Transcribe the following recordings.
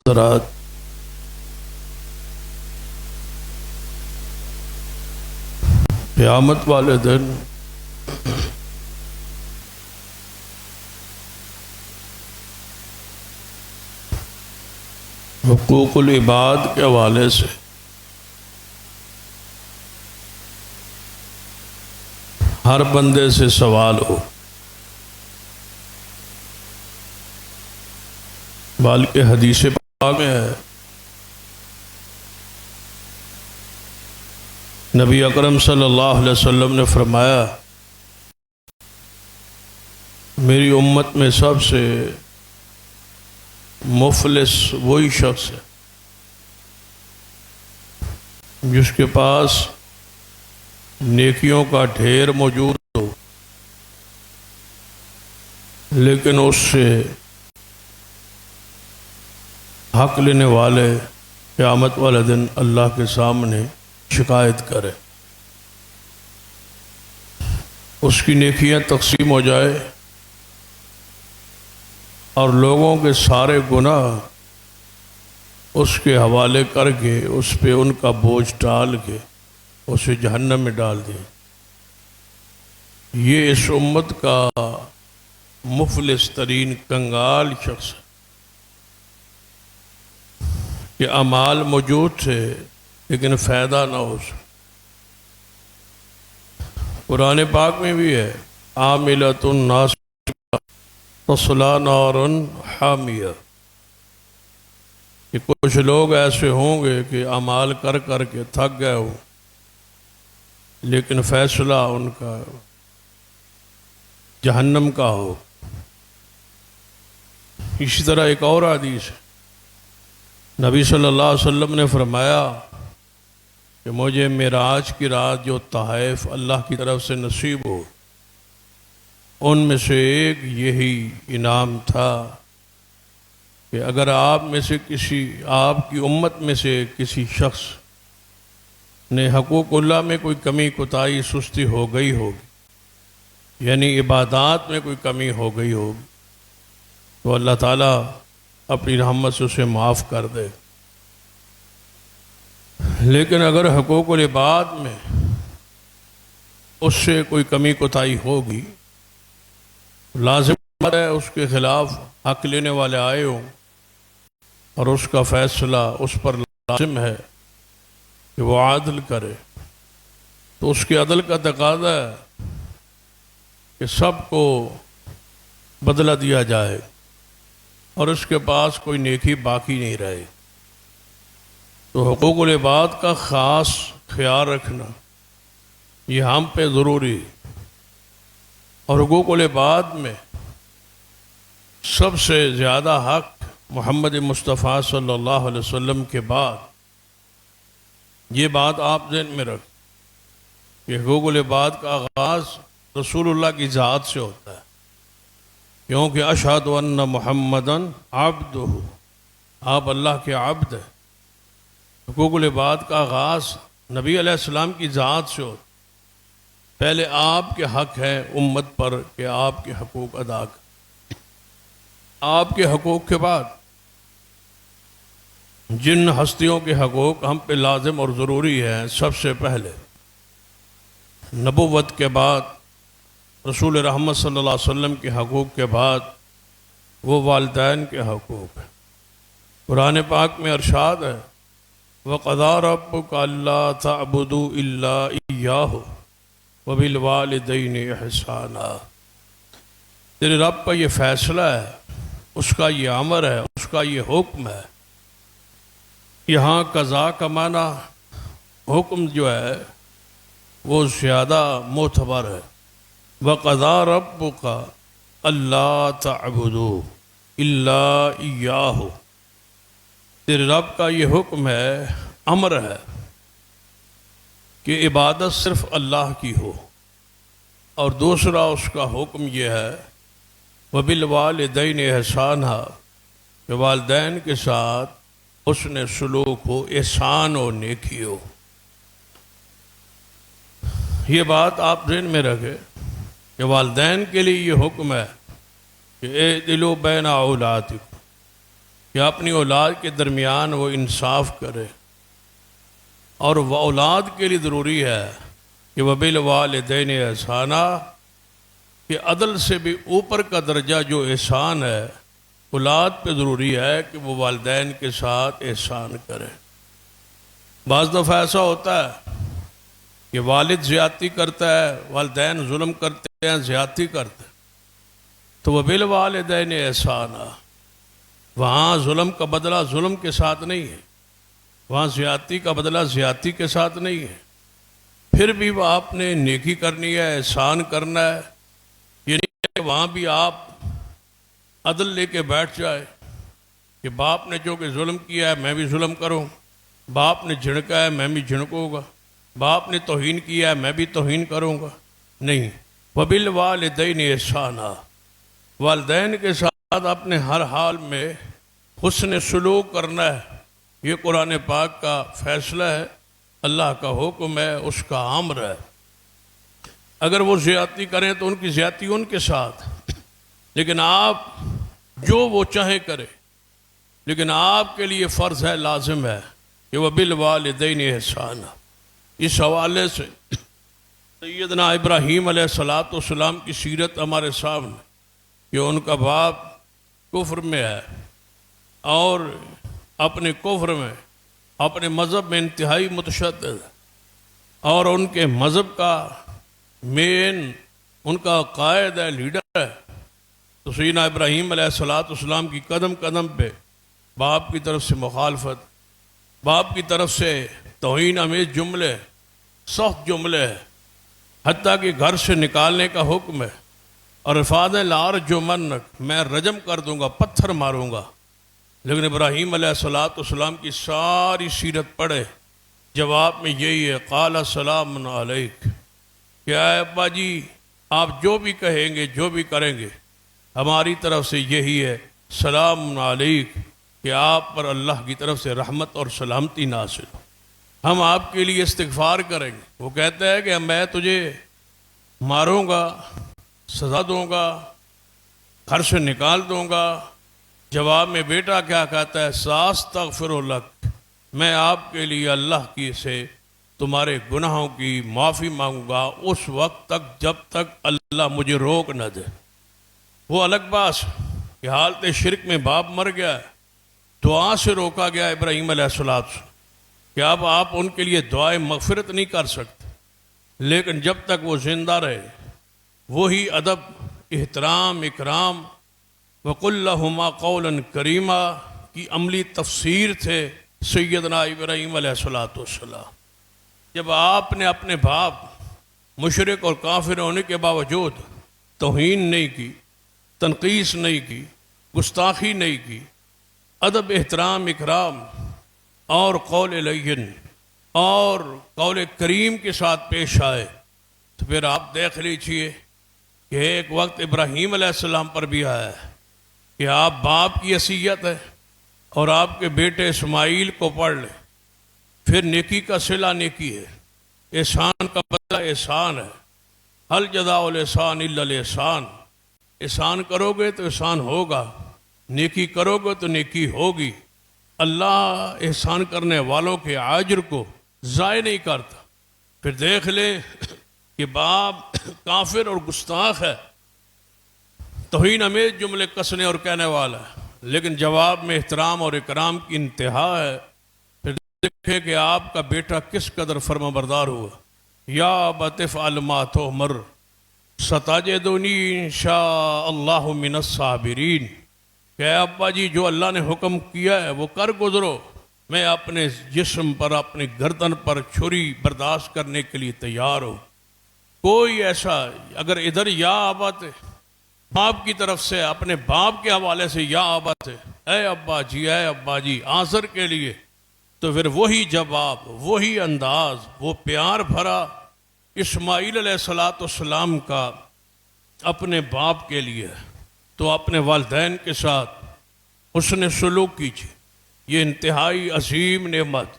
حضرات، قیامت والے دن حقوق العباد کے حوالے سے ہر بندے سے سوال ہو، بلکہ حدیث پاک میں ہے، نبی اکرم صلی اللہ علیہ وسلم نے فرمایا، میری امت میں سب سے مفلس وہی شخص ہے جس کے پاس نیکیوں کا ڈھیر موجود ہو، لیکن اس سے حق لینے والے قیامت والے دن اللہ کے سامنے شکایت کرے، اس کی نیکیاں تقسیم ہو جائے اور لوگوں کے سارے گناہ اس کے حوالے کر کے اس پہ ان کا بوجھ ڈال کے اسے جہنم میں ڈال دیں۔ یہ اس امت کا مفلس ترین کنگال شخص ہے کہ اعمال موجود تھے لیکن فائدہ نہ ہو سکے۔ قرآن پاک میں بھی ہے، عاملۃ ناصبۃ تصلیٰ نارا حامیہ، کہ کچھ لوگ ایسے ہوں گے کہ اعمال کر کر کے تھک گئے ہوں لیکن فیصلہ ان کا جہنم کا ہو۔ اسی طرح ایک اور حدیث ہے، نبی صلی اللہ علیہ وسلم نے فرمایا کہ مجھے معراج کی رات جو تحائف اللہ کی طرف سے نصیب ہو، ان میں سے ایک یہی انعام تھا کہ اگر آپ کی امت میں سے کسی شخص نے حقوق اللہ میں کوئی کمی کوتاہی سستی ہو گئی ہوگی، یعنی عبادات میں کوئی کمی ہو گئی ہوگی، تو اللہ تعالیٰ اپنی رحمت سے اسے معاف کر دے۔ لیکن اگر حقوق العباد میں اس سے کوئی کمی کوتاہی ہوگی، لازم ہے اس کے خلاف حق لینے والے آئے ہوں اور اس کا فیصلہ اس پر لازم ہے کہ وہ عدل کرے، تو اس کے عدل کا تقاضا ہے کہ سب کو بدلہ دیا جائے اور اس کے پاس کوئی نیکی باقی نہیں رہے۔ تو حقوق العباد کا خاص خیال رکھنا یہ ہم پہ ضروری ہے، اور حقوق العباد میں سب سے زیادہ حق محمد مصطفیٰ صلی اللہ علیہ وسلم کے بعد، یہ بات آپ ذہن میں رکھ کہ حقوق العباد کا آغاز رسول اللہ کی ذات سے ہوتا ہے، کیونکہ اشہد ان محمدً عبدہ، آپ اللہ کے عبد ہیں۔ حقوق العباد کا آغاز نبی علیہ السلام کی ذات سے ہوتا ہے، پہلے آپ کے حق ہیں امت پر کہ آپ کے حقوق ادا کریں، آپ کے حقوق کے بعد جن ہستیوں کے حقوق ہم پہ لازم اور ضروری ہیں، سب سے پہلے نبوت کے بعد رسول رحمت صلی اللہ علیہ وسلم کے حقوق کے بعد وہ والدین کے حقوق ہیں۔ قرآن پاک میں ارشاد ہے، وَقَضَىٰ رَبُّكَ أَلَّا تَعْبُدُوا إِلَّا إِيَّاهُ وَبِالْوَالِدَيْنِ إِحْسَانًا، تیرے رب کا یہ فیصلہ ہے، اس کا یہ امر ہے، اس کا یہ حکم ہے۔ یہاں قضاء کا معنی حکم جو ہے وہ زیادہ معتبر ہے۔ وَقَضَىٰ رَبُّكَ أَلَّا تَعْبُدُوا إِلَّا إِيَّاهُ، تیرے رب کا یہ حکم ہے، امر ہے کہ عبادت صرف اللہ کی ہو، اور دوسرا اس کا حکم یہ ہے وَبِالْوَالِدَيْنِ إِحْسَانًا، کہ والدین کے ساتھ حسن سلوک ہو، احسان ہو، نیکی ہو۔ یہ بات آپ ذہن میں رکھیں کہ والدین کے لیے یہ حکم ہے کہ اعدلوا بین اولادکم، کہ اپنی اولاد کے درمیان وہ انصاف کرے، اور وہ اولاد کے لیے ضروری ہے کہ وبالوالدین احسانا، کہ عدل سے بھی اوپر کا درجہ جو احسان ہے اولاد پہ ضروری ہے کہ وہ والدین کے ساتھ احسان کرے۔ بعض دفعہ ایسا ہوتا ہے کہ والد زیادتی کرتا ہے، والدین ظلم کرتے ہیں، زیادتی کرتے ہیں، تو وبالوالدین احسانا، وہاں ظلم کا بدلہ ظلم کے ساتھ نہیں ہے، وہاں زیادتی کا بدلہ زیادتی کے ساتھ نہیں ہے، پھر بھی وہ آپ نے نیکی کرنی ہے، احسان کرنا ہے۔ یہ نہیں ہے کہ وہاں بھی آپ عدل لے کے بیٹھ جائے کہ باپ نے جو کہ ظلم کیا ہے میں بھی ظلم کروں، باپ نے جھڑکا ہے میں بھی جھڑکوں گا، باپ نے توہین کیا ہے میں بھی توہین کروں گا، نہیں۔ وبالوالدین احسانا، والدین کے ساتھ اپنے ہر حال میں حسن سلوک کرنا ہے۔ یہ قرآن پاک کا فیصلہ ہے، اللہ کا حکم ہے، اس کا امر ہے۔ اگر وہ زیادتی کریں تو ان کی زیادتی ان کے ساتھ، لیکن آپ جو وہ چاہے کرے، لیکن آپ کے لیے فرض ہے، لازم ہے کہ وبالوالدین احسانا۔ اس حوالے سے سیدنا ابراہیم علیہ السلام کی سیرت ہمارے سامنے، کہ ان کا باپ کفر میں ہے اور اپنے کفر میں، اپنے مذہب میں انتہائی متشدد ہے، اور ان کے مذہب کا مین، ان کا قائد ہے، لیڈر ہے۔ تو سیدنا ابراہیم علیہ السلام کی قدم قدم پہ باپ کی طرف سے مخالفت، باپ کی طرف سے توہین آمیز جملے، سخت جملے ہیں، حتیٰ کہ گھر سے نکالنے کا حکم ہے، اور افاد لارجمنک، میں رجم کر دوں گا، پتھر ماروں گا۔ لیکن ابراہیم علیہ السلام کی ساری سیرت پڑھے، جواب میں یہی ہے، قال سلام علیک، کہ اے ابا جی آپ جو بھی کہیں گے، جو بھی کریں گے، ہماری طرف سے یہی ہے، سلام علیک، کہ آپ پر اللہ کی طرف سے رحمت اور سلامتی نازل ہو، ہم آپ کے لیے استغفار کریں گے۔ وہ کہتا ہے کہ میں تجھے ماروں گا، سزا دوں گا، گھر سے نکال دوں گا۔ جواب میں بیٹا کیا کہتا ہے، ساستغفر لک، میں آپ کے لیے اللہ کی سے تمہارے گناہوں کی معافی مانگوں گا اس وقت تک جب تک اللہ مجھے روک نہ دے۔ وہ الگ بات کہ حالت شرک میں باپ مر گیا ہے، دعا سے روکا گیا ابراہیم علیہ السلام سے کہ اب آپ ان کے لیے دعائیں مغفرت نہیں کر سکتے، لیکن جب تک وہ زندہ رہے وہی ادب، احترام، اکرام، وَقُلْ لَهُمَا قَوْلًا كَرِيمًا کی عملی تفسیر تھے سیدنا ابراہیم علیہ السلام۔ جب آپ نے اپنے باپ مشرک اور کافر ہونے کے باوجود توہین نہیں کی، تنقیص نہیں کی، گستاخی نہیں کی، ادب، احترام، اکرام اور قول لین اور قول کریم کے ساتھ پیش آئے، تو پھر آپ دیکھ لیجئے کہ ایک وقت ابراہیم علیہ السلام پر بھی آیا ہے کہ آپ باپ کی حیثیت ہے اور آپ کے بیٹے اسماعیل کو پڑھ لیں، پھر نیکی کا صلہ نیکی ہے، احسان کا بدلہ احسان ہے، هل جزاء الاحسان الا الاحسان، احسان کرو گے تو احسان ہوگا، نیکی کرو گے تو نیکی ہوگی۔ اللہ احسان کرنے والوں کے اجر کو ضائع نہیں کرتا۔ پھر دیکھ لیں کہ باپ کافر اور گستاخ ہے، توہین امیز جملے کسنے اور کہنے والا ہے، لیکن جواب میں احترام اور اکرام کی انتہا ہے۔ پھر دیکھیں کہ آپ کا بیٹا کس قدر فرما بردار ہوا، یا ابت افعل ما تؤمر ستجدنی انشاء اللہ من الصابرین، کہ ابا جی جو اللہ نے حکم کیا ہے وہ کر گزرو، میں اپنے جسم پر، اپنی گردن پر چھری برداشت کرنے کے لیے تیار ہوں۔ کوئی ایسا اگر ادھر یا ابت باپ کی طرف سے، اپنے باپ کے حوالے سے یا ابت، اے ابا جی، اے ابا جی آنسر کے لیے، تو پھر وہی جواب، وہی انداز، وہ پیار بھرا اسماعیل علیہ السلام کا اپنے باپ کے لیے، تو اپنے والدین کے ساتھ حسن سلوک کیجیے۔ یہ انتہائی عظیم نعمت،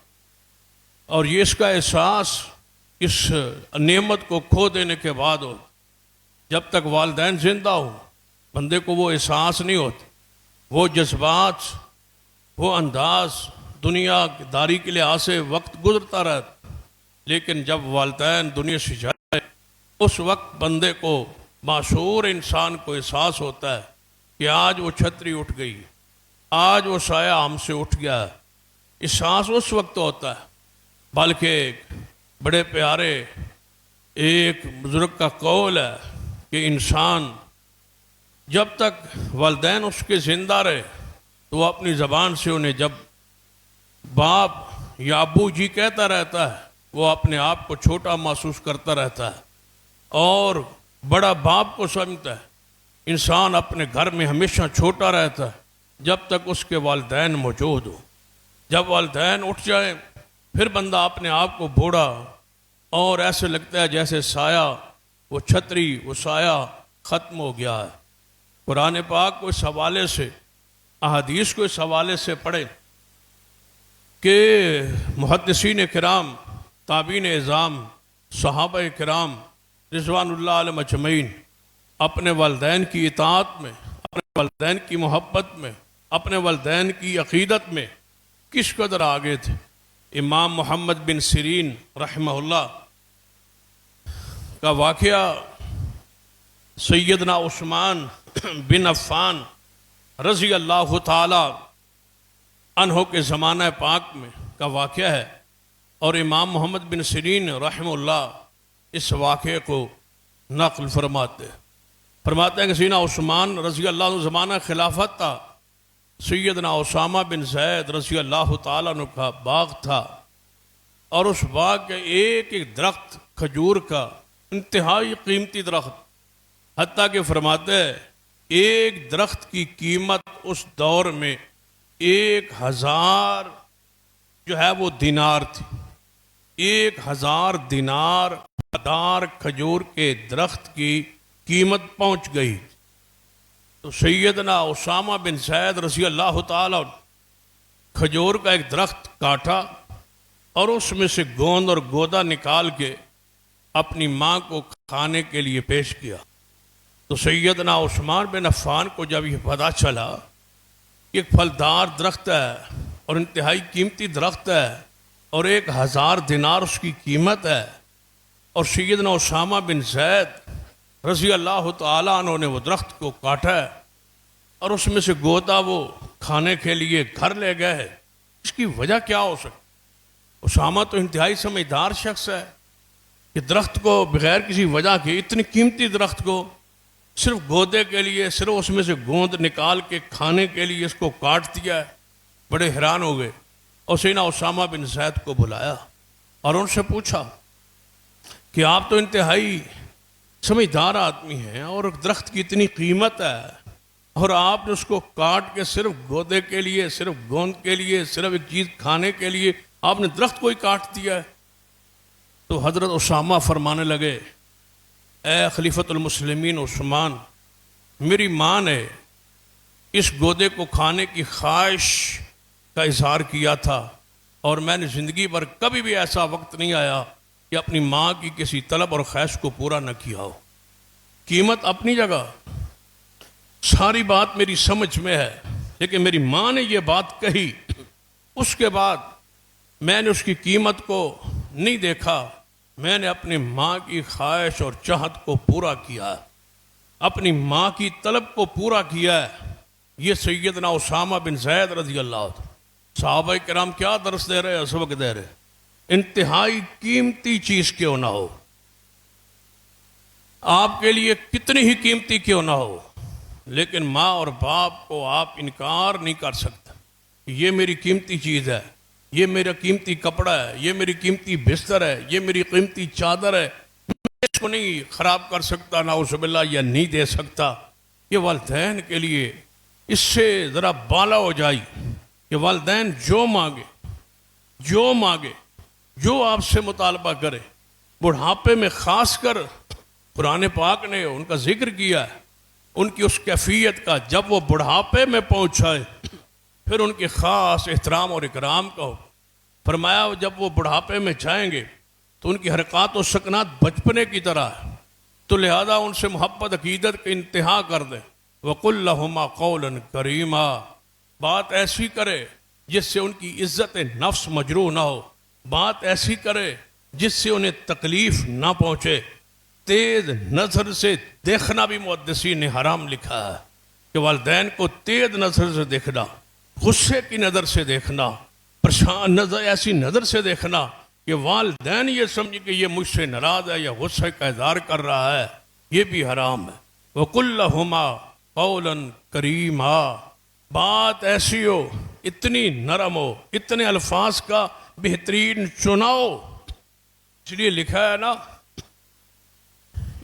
اور یہ اس کا احساس اس نعمت کو کھو دینے کے بعد ہو، جب تک والدین زندہ ہو بندے کو وہ احساس نہیں ہوتا، وہ جذبات وہ انداز دنیا داری کے لحاظ سے وقت گزرتا رہتا، لیکن جب والدین دنیا سے جائے اس وقت بندے کو، معصور انسان کو احساس ہوتا ہے کہ آج وہ چھتری اٹھ گئی، آج وہ سایہ ہم سے اٹھ گیا۔ احساس اس وقت ہوتا ہے۔ بلکہ بڑے پیارے ایک بزرگ کا قول ہے کہ انسان جب تک والدین اس کے زندہ رہے تو وہ اپنی زبان سے انہیں جب باپ یا ابو جی کہتا رہتا ہے وہ اپنے آپ کو چھوٹا محسوس کرتا رہتا ہے اور بڑا باپ کو سمجھتا ہے۔ انسان اپنے گھر میں ہمیشہ چھوٹا رہتا ہے جب تک اس کے والدین موجود ہو۔ جب والدین اٹھ جائیں پھر بندہ اپنے آپ کو بوڑھا اور ایسے لگتا ہے جیسے سایہ، وہ چھتری، وہ سایہ ختم ہو گیا ہے۔ قرآن پاک کو اس حوالے سے، احادیث کو اس حوالے سے پڑھیں کہ محدثین کرام، تابعین اعظام، صحابہ کرام رضوان اللہ علیہم اجمعین اپنے والدین کی اطاعت میں، اپنے والدین کی محبت میں، اپنے والدین کی عقیدت میں کس قدر آگے تھے۔ امام محمد بن سیرین رحمہ اللہ کا واقعہ سیدنا عثمان بن عفان رضی اللہ تعالی عنہ کے زمانہ پاک میں کا واقعہ ہے، اور امام محمد بن سیرین رحمہ اللہ اس واقعے کو نقل فرماتے ہیں کہ سیدنا عثمان رضی اللہ عنہ زمانہ خلافت تھا، سیدنا اسامہ بن زید رضی اللہ تعالیٰ عنہ کا باغ تھا، اور اس باغ کے ایک ایک درخت کھجور کا انتہائی قیمتی درخت، حتیٰ کہ فرماتے ہیں ایک درخت کی قیمت اس دور میں 1000 جو ہے وہ دینار تھی۔ 1000 دینار کھجور کے درخت کی قیمت پہنچ گئی۔ تو سیدنا اسامہ بن زید رضی اللہ تعالیٰ کھجور کا ایک درخت کاٹا اور اس میں سے گوند اور گودا نکال کے اپنی ماں کو کھانے کے لیے پیش کیا۔ تو سیدنا عثمان بن عفان کو جب یہ پتہ چلا کہ ایک پھلدار درخت ہے اور انتہائی قیمتی درخت ہے اور 1000 دینار اس کی قیمت ہے، اور سیدنا اسامہ بن زید رضی اللہ تعالیٰ عنہ نے وہ درخت کو کاٹا ہے اور اس میں سے گودا وہ کھانے کے لیے گھر لے گئے، اس کی وجہ کیا ہو سکتی؟ اسامہ تو انتہائی سمجھدار شخص ہے کہ درخت کو بغیر کسی وجہ کے، اتنی قیمتی درخت کو صرف گودے کے لیے، صرف اس میں سے گوند نکال کے کھانے کے لیے اس کو کاٹ دیا ہے۔ بڑے حیران ہو گئے اور سیدنا اسامہ بن زید کو بلایا اور ان سے پوچھا کہ آپ تو انتہائی سمجھدار آدمی ہیں اور درخت کی اتنی قیمت ہے اور آپ نے اس کو کاٹ کے صرف گودے کے لیے، صرف گوند کے لیے، صرف ایک چیز کھانے کے لیے آپ نے درخت کو ہی کاٹ دیا ہے۔ تو حضرت اسامہ فرمانے لگے، اے خلیفۃ المسلمین عثمان، میری ماں نے اس گودے کو کھانے کی خواہش کا اظہار کیا تھا اور میں نے زندگی بھر کبھی بھی ایسا وقت نہیں آیا کہ اپنی ماں کی کسی طلب اور خواہش کو پورا نہ کیا ہو۔ قیمت اپنی جگہ، ساری بات میری سمجھ میں ہے، لیکن میری ماں نے یہ بات کہی، اس کے بعد میں نے اس کی قیمت کو نہیں دیکھا، میں نے اپنی ماں کی خواہش اور چاہت کو پورا کیا، اپنی ماں کی طلب کو پورا کیا ہے۔ یہ سیدنا اسامہ بن زید رضی اللہ عنہ، صحابہ کرام کیا درس دے رہے ہیں، سبق دے رہے ہیں۔ انتہائی قیمتی چیز کیوں نہ ہو، آپ کے لیے کتنی ہی قیمتی کیوں نہ ہو، لیکن ماں اور باپ کو آپ انکار نہیں کر سکتے۔ یہ میری قیمتی چیز ہے، یہ میرا قیمتی کپڑا ہے، یہ میری قیمتی بستر ہے، یہ میری قیمتی چادر ہے، میں اس کو نہیں خراب کر سکتا، نعوذ باللہ، یا نہیں دے سکتا۔ یہ والدین کے لیے اس سے ذرا بالا ہو جائے کہ والدین جو مانگے، جو آپ سے مطالبہ کرے، بڑھاپے میں خاص کر قرآن پاک نے ان کا ذکر کیا ہے، ان کی اس کیفیت کا، جب وہ بڑھاپے میں پہنچائے پھر ان کے خاص احترام اور اکرام کا ہو۔ فرمایا جب وہ بڑھاپے میں جائیں گے تو ان کی حرکات و سکنات بچپنے کی طرح ہے، تو لہذا ان سے محبت عقیدت کا انتہا کر دیں۔ وَقُلْ لَهُمَا قَوْلًا كَرِيمًا، بات ایسی کرے جس سے ان کی عزت نفس مجروح نہ ہو، بات ایسی کرے جس سے انہیں تکلیف نہ پہنچے۔ تیز نظر سے دیکھنا بھی محدثین نے حرام لکھا ہے کہ والدین کو تیز نظر سے دیکھنا، غصے کی نظر سے دیکھنا، پریشان نظر، ایسی نظر سے دیکھنا کہ والدین یہ سمجھ کہ یہ مجھ سے ناراض ہے یا غصے کا اظہار کر رہا ہے، یہ بھی حرام ہے۔ وَقُلْ لَهُمَا قَوْلًا كَرِيمًا، بات ایسی ہو، اتنی نرم ہو، اتنے الفاظ کا بہترین چناؤ۔ اس لیے لکھا ہے نا،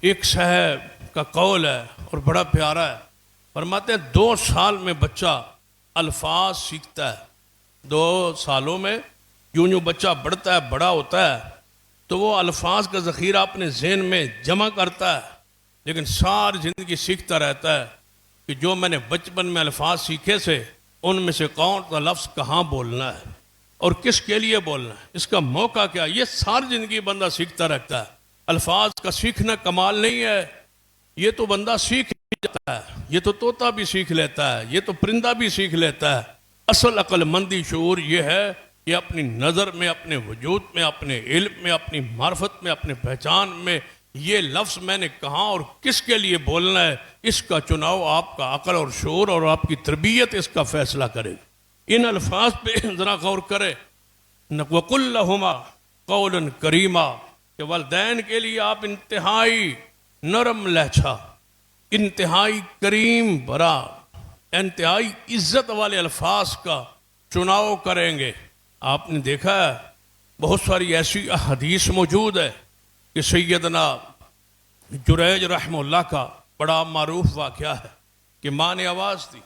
ایک صاحب کا قول ہے اور بڑا پیارا ہے، فرماتے ہیں 2 سال میں بچہ الفاظ سیکھتا ہے۔ 2 سالوں میں یوں بچہ بڑھتا ہے، بڑا ہوتا ہے، تو وہ الفاظ کا ذخیرہ اپنے ذہن میں جمع کرتا ہے، لیکن ساری زندگی سیکھتا رہتا ہے کہ جو میں نے بچپن میں الفاظ سیکھے سے ان میں سے کون سا لفظ کہاں بولنا ہے اور کس کے لیے بولنا ہے، اس کا موقع کیا، یہ ساری زندگی بندہ سیکھتا رہتا ہے۔ الفاظ کا سیکھنا کمال نہیں ہے، یہ تو بندہ سیکھ جاتا ہے، یہ تو طوطا بھی سیکھ لیتا ہے، یہ تو پرندہ بھی سیکھ لیتا ہے۔ اصل عقل مندی شعور یہ ہے کہ اپنی نظر میں، اپنے وجود میں، اپنے علم میں، اپنی معرفت میں، اپنے پہچان میں یہ لفظ میں نے کہاں اور کس کے لیے بولنا ہے، اس کا چناؤ آپ کا عقل اور شعور اور آپ کی تربیت اس کا فیصلہ کرے۔ ان الفاظ پہ ذرا غور کرے، وَقُلْ لَهُمَا قَوْلًا كَرِيمًا، کہ والدین کے لیے آپ انتہائی نرم لہجہ، انتہائی کریم برا، انتہائی عزت والے الفاظ کا چناؤ کریں گے۔ آپ نے دیکھا ہے بہت ساری ایسی احادیث موجود ہے کہ سیدنا جریج رحمہ اللہ کا بڑا معروف واقعہ ہے کہ ماں نے آواز دی،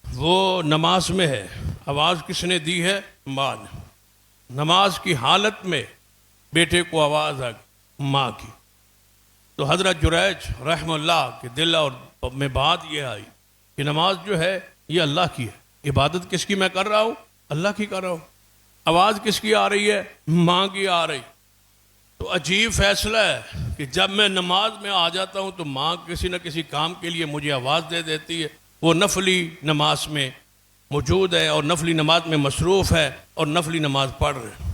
وہ نماز میں ہے، آواز کس نے دی ہے؟ ماں نے۔ نماز کی حالت میں بیٹے کو آواز آ گئی ماں کی، تو حضرت جریج رحمہ اللہ کے دل اور میں بات یہ آئی کہ نماز جو ہے یہ اللہ کی ہے، عبادت کس کی میں کر رہا ہوں؟ اللہ کی کر رہا ہوں۔ آواز کس کی آ رہی ہے؟ ماں کی آ رہی۔ تو عجیب فیصلہ ہے کہ جب میں نماز میں آ جاتا ہوں تو ماں کسی نہ کسی کام کے لیے مجھے آواز دے دیتی ہے، وہ نفلی نماز میں موجود ہے اور نفلی نماز میں مصروف ہے اور نفلی نماز پڑھ رہے۔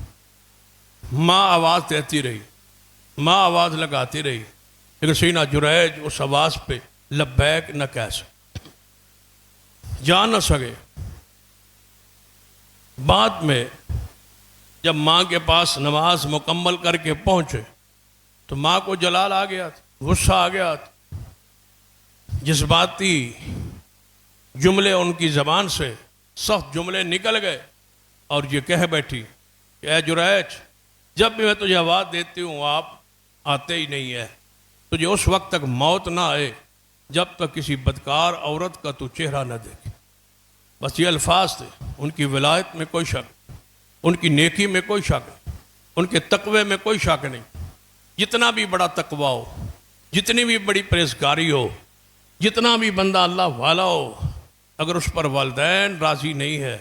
ماں آواز دیتی رہی، ماں آواز لگاتی رہی، لیکن سیدنا جریج اس آواز پہ لبیک نہ کہہ سکے، جان نہ سکے۔ بعد میں جب ماں کے پاس نماز مکمل کر کے پہنچے تو ماں کو جلال آ گیا تھا، غصہ آ گیا تھا، جذباتی جملے ان کی زبان سے سخت جملے نکل گئے اور یہ کہہ بیٹھی کہ اے جریج، جب بھی میں تجھے آواز دیتی ہوں آپ آتے ہی نہیں ہے، تجھے اس وقت تک موت نہ آئے جب تک کسی بدکار عورت کا تو چہرہ نہ دیکھے۔ بس یہ الفاظ تھے۔ ان کی ولایت میں کوئی شک، ان کی نیکی میں کوئی شک، ان کے تقوی میں کوئی شک نہیں۔ جتنا بھی بڑا تقوی ہو، جتنی بھی بڑی پرہیزگاری ہو، جتنا بھی بندہ اللہ والا ہو، اگر اس پر والدین راضی نہیں ہے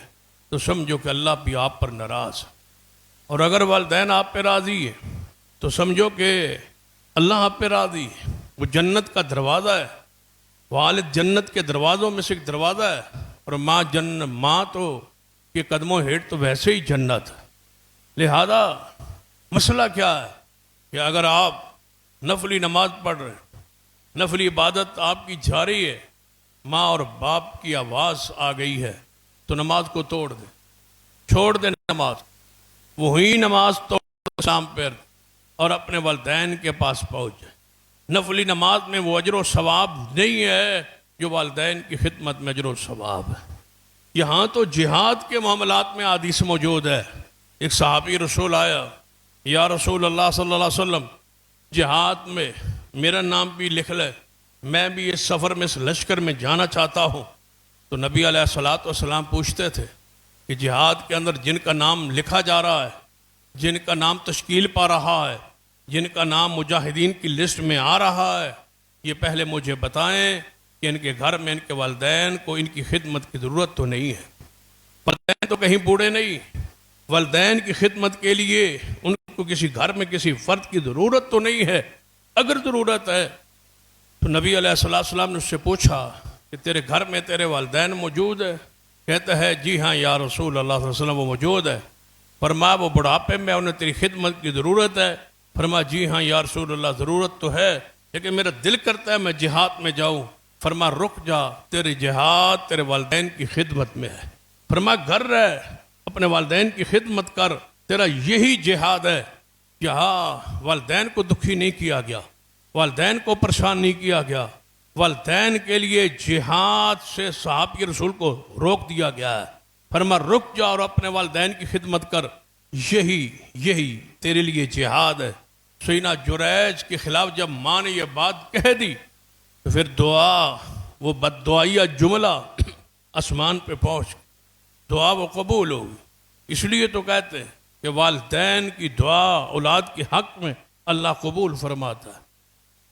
تو سمجھو کہ اللہ بھی آپ پر ناراض ہے، اور اگر والدین آپ پہ راضی ہے تو سمجھو کہ اللہ آپ پہ راضی ہے۔ وہ جنت کا دروازہ ہے، والد جنت کے دروازوں میں سے ایک دروازہ ہے، اور ماں تو کے قدموں ہیٹ تو ویسے ہی جنت ہے۔ لہذا مسئلہ کیا ہے کہ اگر آپ نفلی نماز پڑھ رہے ہیں، نفلی عبادت آپ کی جاری ہے، ماں اور باپ کی آواز آ گئی ہے تو نماز کو توڑ دیں، چھوڑ دیں نماز، وہی نماز توڑ شام پیر اور اپنے والدین کے پاس پہنچ جائے۔ نفلی نماز میں وہ اجر و ثواب نہیں ہے جو والدین کی خدمت میں اجر و ثواب ہے۔ یہاں تو جہاد کے معاملات میں حدیث موجود ہے۔ ایک صحابی رسول آیا، یا رسول اللہ صلی اللہ علیہ وسلم، جہاد میں میرا نام بھی لکھ لے، میں بھی اس سفر میں اس لشکر میں جانا چاہتا ہوں۔ تو نبی علیہ الصلوۃ والسلام پوچھتے تھے کہ جہاد کے اندر جن کا نام لکھا جا رہا ہے، جن کا نام تشکیل پا رہا ہے، جن کا نام مجاہدین کی لسٹ میں آ رہا ہے، یہ پہلے مجھے بتائیں کہ ان کے گھر میں ان کے والدین کو ان کی خدمت کی ضرورت تو نہیں ہے۔ والدین تو کہیں بوڑھے نہیں، والدین کی خدمت کے لیے ان کو کسی گھر میں کسی فرد کی ضرورت تو نہیں ہے۔ اگر ضرورت ہے تو نبی علیہ السلام نے اس سے پوچھا کہ تیرے گھر میں تیرے والدین موجود ہے؟ کہتا ہے جی ہاں یا رسول اللہ صلی اللہ علیہ وسلم وہ موجود ہے. فرمایا وہ بڑھاپے میں انہیں تیری خدمت کی ضرورت ہے. فرمایا جی ہاں یا رسول اللہ ضرورت تو ہے لیکن میرا دل کرتا ہے میں جہاد میں جاؤں. فرمایا رک جا، تیری جہاد تیرے والدین کی خدمت میں ہے. فرمایا گھر رہ، اپنے والدین کی خدمت کر، تیرا یہی جہاد ہے. یہاں والدین کو دکھی نہیں کیا گیا، والدین کو پریشان نہیں کیا گیا، والدین کے لیے جہاد سے صحابہ رسول کو روک دیا گیا ہے. فرمایا رک جا اور اپنے والدین کی خدمت کر، یہی تیرے لیے جہاد ہے. سیدنا جریج کے خلاف جب ماں نے یہ بات کہہ دی تو پھر دعا، وہ بد دعائیہ جملہ آسمان پہ پہنچ، دعا وہ قبول ہوگی. اس لیے تو کہتے ہیں کہ والدین کی دعا اولاد کے حق میں اللہ قبول فرماتا ہے.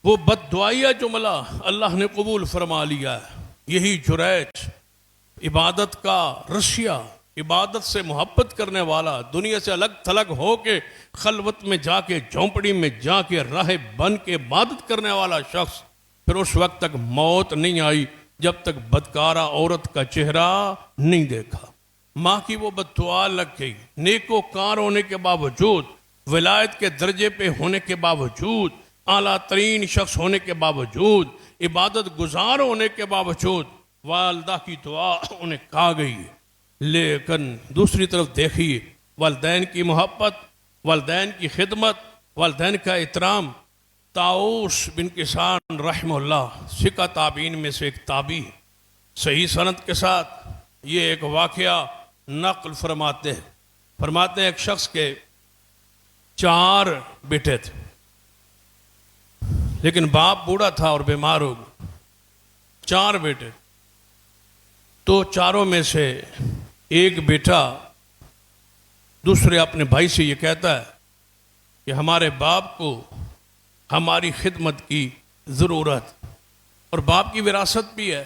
وہ بد دعائیہ جملہ اللہ نے قبول فرما لیا ہے. یہی جریج عبادت کا رشیا، عبادت سے محبت کرنے والا، دنیا سے الگ تھلگ ہو کے خلوت میں جا کے جھونپڑی میں جا کے راہب بن کے عبادت کرنے والا شخص، پھر اس وقت تک موت نہیں آئی جب تک بدکارہ عورت کا چہرہ نہیں دیکھا. ماں کی وہ بد دعا لگ گئی. نیکو کار ہونے کے باوجود، ولایت کے درجے پہ ہونے کے باوجود، اعلیٰ ترین شخص ہونے کے باوجود، عبادت گزار ہونے کے باوجود والدہ کی دعا انہیں کھا گئی. لیکن دوسری طرف دیکھیے والدین کی محبت، والدین کی خدمت، والدین کا احترام. طاؤس بن کیسان رحمہ اللہ سکہ تابعین میں سے ایک تابعی، صحیح سند کے ساتھ یہ ایک واقعہ نقل فرماتے ہیں ایک شخص کے 4 بیٹے تھے لیکن باپ بوڑھا تھا اور بیمار ہو گیا. 4 بیٹے تو چاروں میں سے ایک بیٹا دوسرے اپنے بھائی سے یہ کہتا ہے کہ ہمارے باپ کو ہماری خدمت کی ضرورت، اور باپ کی وراثت بھی ہے،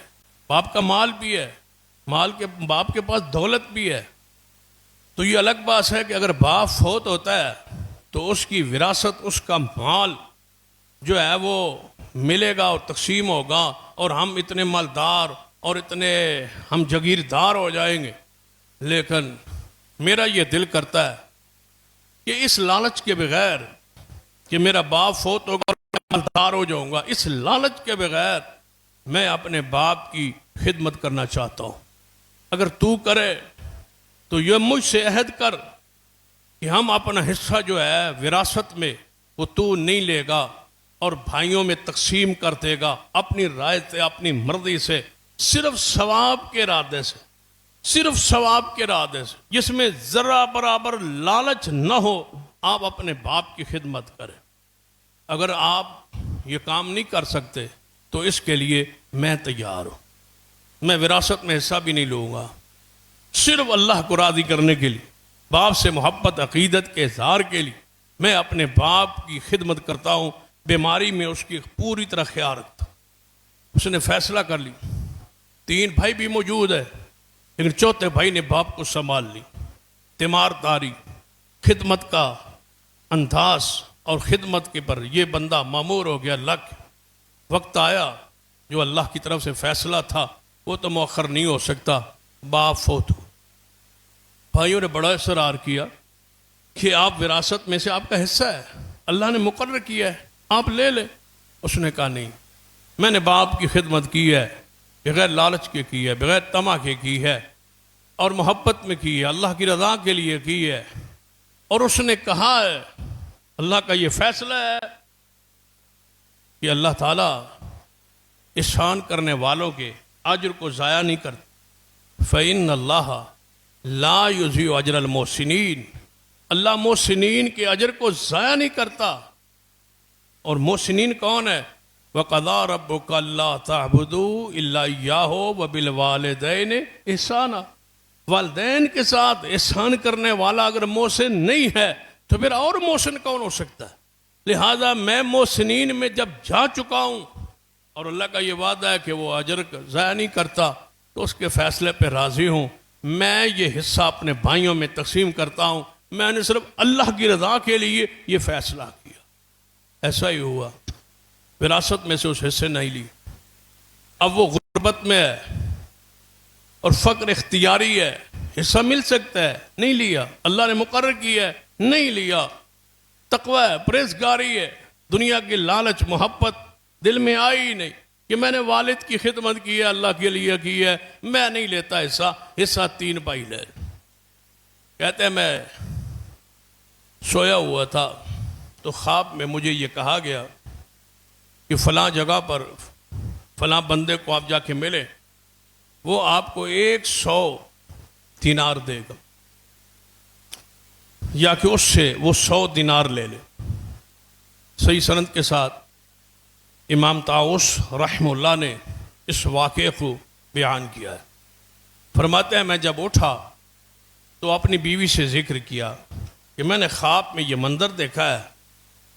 باپ کا مال بھی ہے، باپ کے پاس دولت بھی ہے. تو یہ الگ بات ہے کہ اگر باپ فوت ہوتا ہے تو اس کی وراثت، اس کا مال جو ہے وہ ملے گا اور تقسیم ہوگا اور ہم اتنے مالدار اور اتنے ہم جاگیردار ہو جائیں گے. لیکن میرا یہ دل کرتا ہے کہ اس لالچ کے بغیر کہ میرا باپ فوت ہوگا اور میں مالدار ہو جاؤں گا، اس لالچ کے بغیر میں اپنے باپ کی خدمت کرنا چاہتا ہوں. اگر تو کرے تو یہ مجھ سے عہد کر کہ ہم اپنا حصہ جو ہے وراثت میں وہ تو نہیں لے گا اور بھائیوں میں تقسیم کر دے گا اپنی رائے سے، اپنی مرضی سے، صرف ثواب کے ارادے سے، صرف ثواب کے ارادے سے، جس میں ذرا برابر لالچ نہ ہو. آپ اپنے باپ کی خدمت کریں. اگر آپ یہ کام نہیں کر سکتے تو اس کے لیے میں تیار ہوں. میں وراثت میں حصہ بھی نہیں لوں گا. صرف اللہ کو راضی کرنے کے لیے، باپ سے محبت عقیدت کے اظہار کے لیے میں اپنے باپ کی خدمت کرتا ہوں. بیماری میں اس کی پوری طرح خیال رکھتا ہوں. اس نے فیصلہ کر لی. 3 بھائی بھی موجود ہے لیکن چوتھے بھائی نے باپ کو سنبھال لی. تیمارداری، خدمت کا انداز اور خدمت کے پر یہ بندہ مامور ہو گیا. وقت آیا جو اللہ کی طرف سے فیصلہ تھا وہ تو مؤخر نہیں ہو سکتا. باپ فوت ہو. بھائیوں نے بڑا اصرار کیا کہ آپ وراثت میں سے آپ کا حصہ ہے، اللہ نے مقرر کیا ہے، آپ لے لیں. اس نے کہا نہیں، میں نے باپ کی خدمت کی ہے، بغیر لالچ کے کی ہے، بغیر طمع کے کی ہے اور محبت میں کی ہے، اللہ کی رضا کے لیے کی ہے. اور اس نے کہا ہے اللہ کا یہ فیصلہ ہے کہ اللہ تعالیٰ احسان کرنے والوں کے اجر کو ضائع نہیں کرتا. فَإِنَّ اللَّهَ لَا يُضِيعُ أَجْرَ الْمُحْسِنِينَ، اللہ محسنین کے اجر کو ضائع نہیں کرتا. اور محسنین کون ہے؟ وَقَضَىٰ رَبُّكَ أَلَّا تَعْبُدُوا إِلَّا إِيَّاهُ وَبِالْوَالِدَيْنِ إِحْسَانًا. والدین کے ساتھ احسان کرنے والا اگر محسن نہیں ہے تو پھر اور محسن کون ہو سکتا ہے؟ لہذا میں محسنین میں جب جا چکا ہوں اور اللہ کا یہ وعدہ ہے کہ وہ اجر ضائع نہیں کرتا تو اس کے فیصلے پہ راضی ہوں. میں یہ حصہ اپنے بھائیوں میں تقسیم کرتا ہوں. میں نے صرف اللہ کی رضا کے لیے یہ فیصلہ کیا. ایسا ہی ہوا، وراثت میں سے اس حصے نہیں لی. اب وہ غربت میں ہے، اور فقر اختیاری ہے، حصہ مل سکتا ہے، نہیں لیا، اللہ نے مقرر کیا ہے، نہیں لیا، تقوی ہے، پرہیزگاری ہے، دنیا کی لالچ محبت دل میں آئی ہی نہیں کہ میں نے والد کی خدمت کی ہے، اللہ کے لیے کی ہے، میں نہیں لیتا حصہ 3 بھائی لے۔ کہتے ہیں میں سویا ہوا تھا تو خواب میں مجھے یہ کہا گیا کہ فلاں جگہ پر فلاں بندے کو آپ جا کے ملے، وہ آپ کو 100 دینار دے گا، یا کہ اس سے وہ 100 دینار لے لے۔ صحیح سند کے ساتھ امام طاؤس رحمہ اللہ نے اس واقعے کو بیان کیا ہے۔ فرماتے ہیں میں جب اٹھا تو اپنی بیوی سے ذکر کیا کہ میں نے خواب میں یہ منظر دیکھا ہے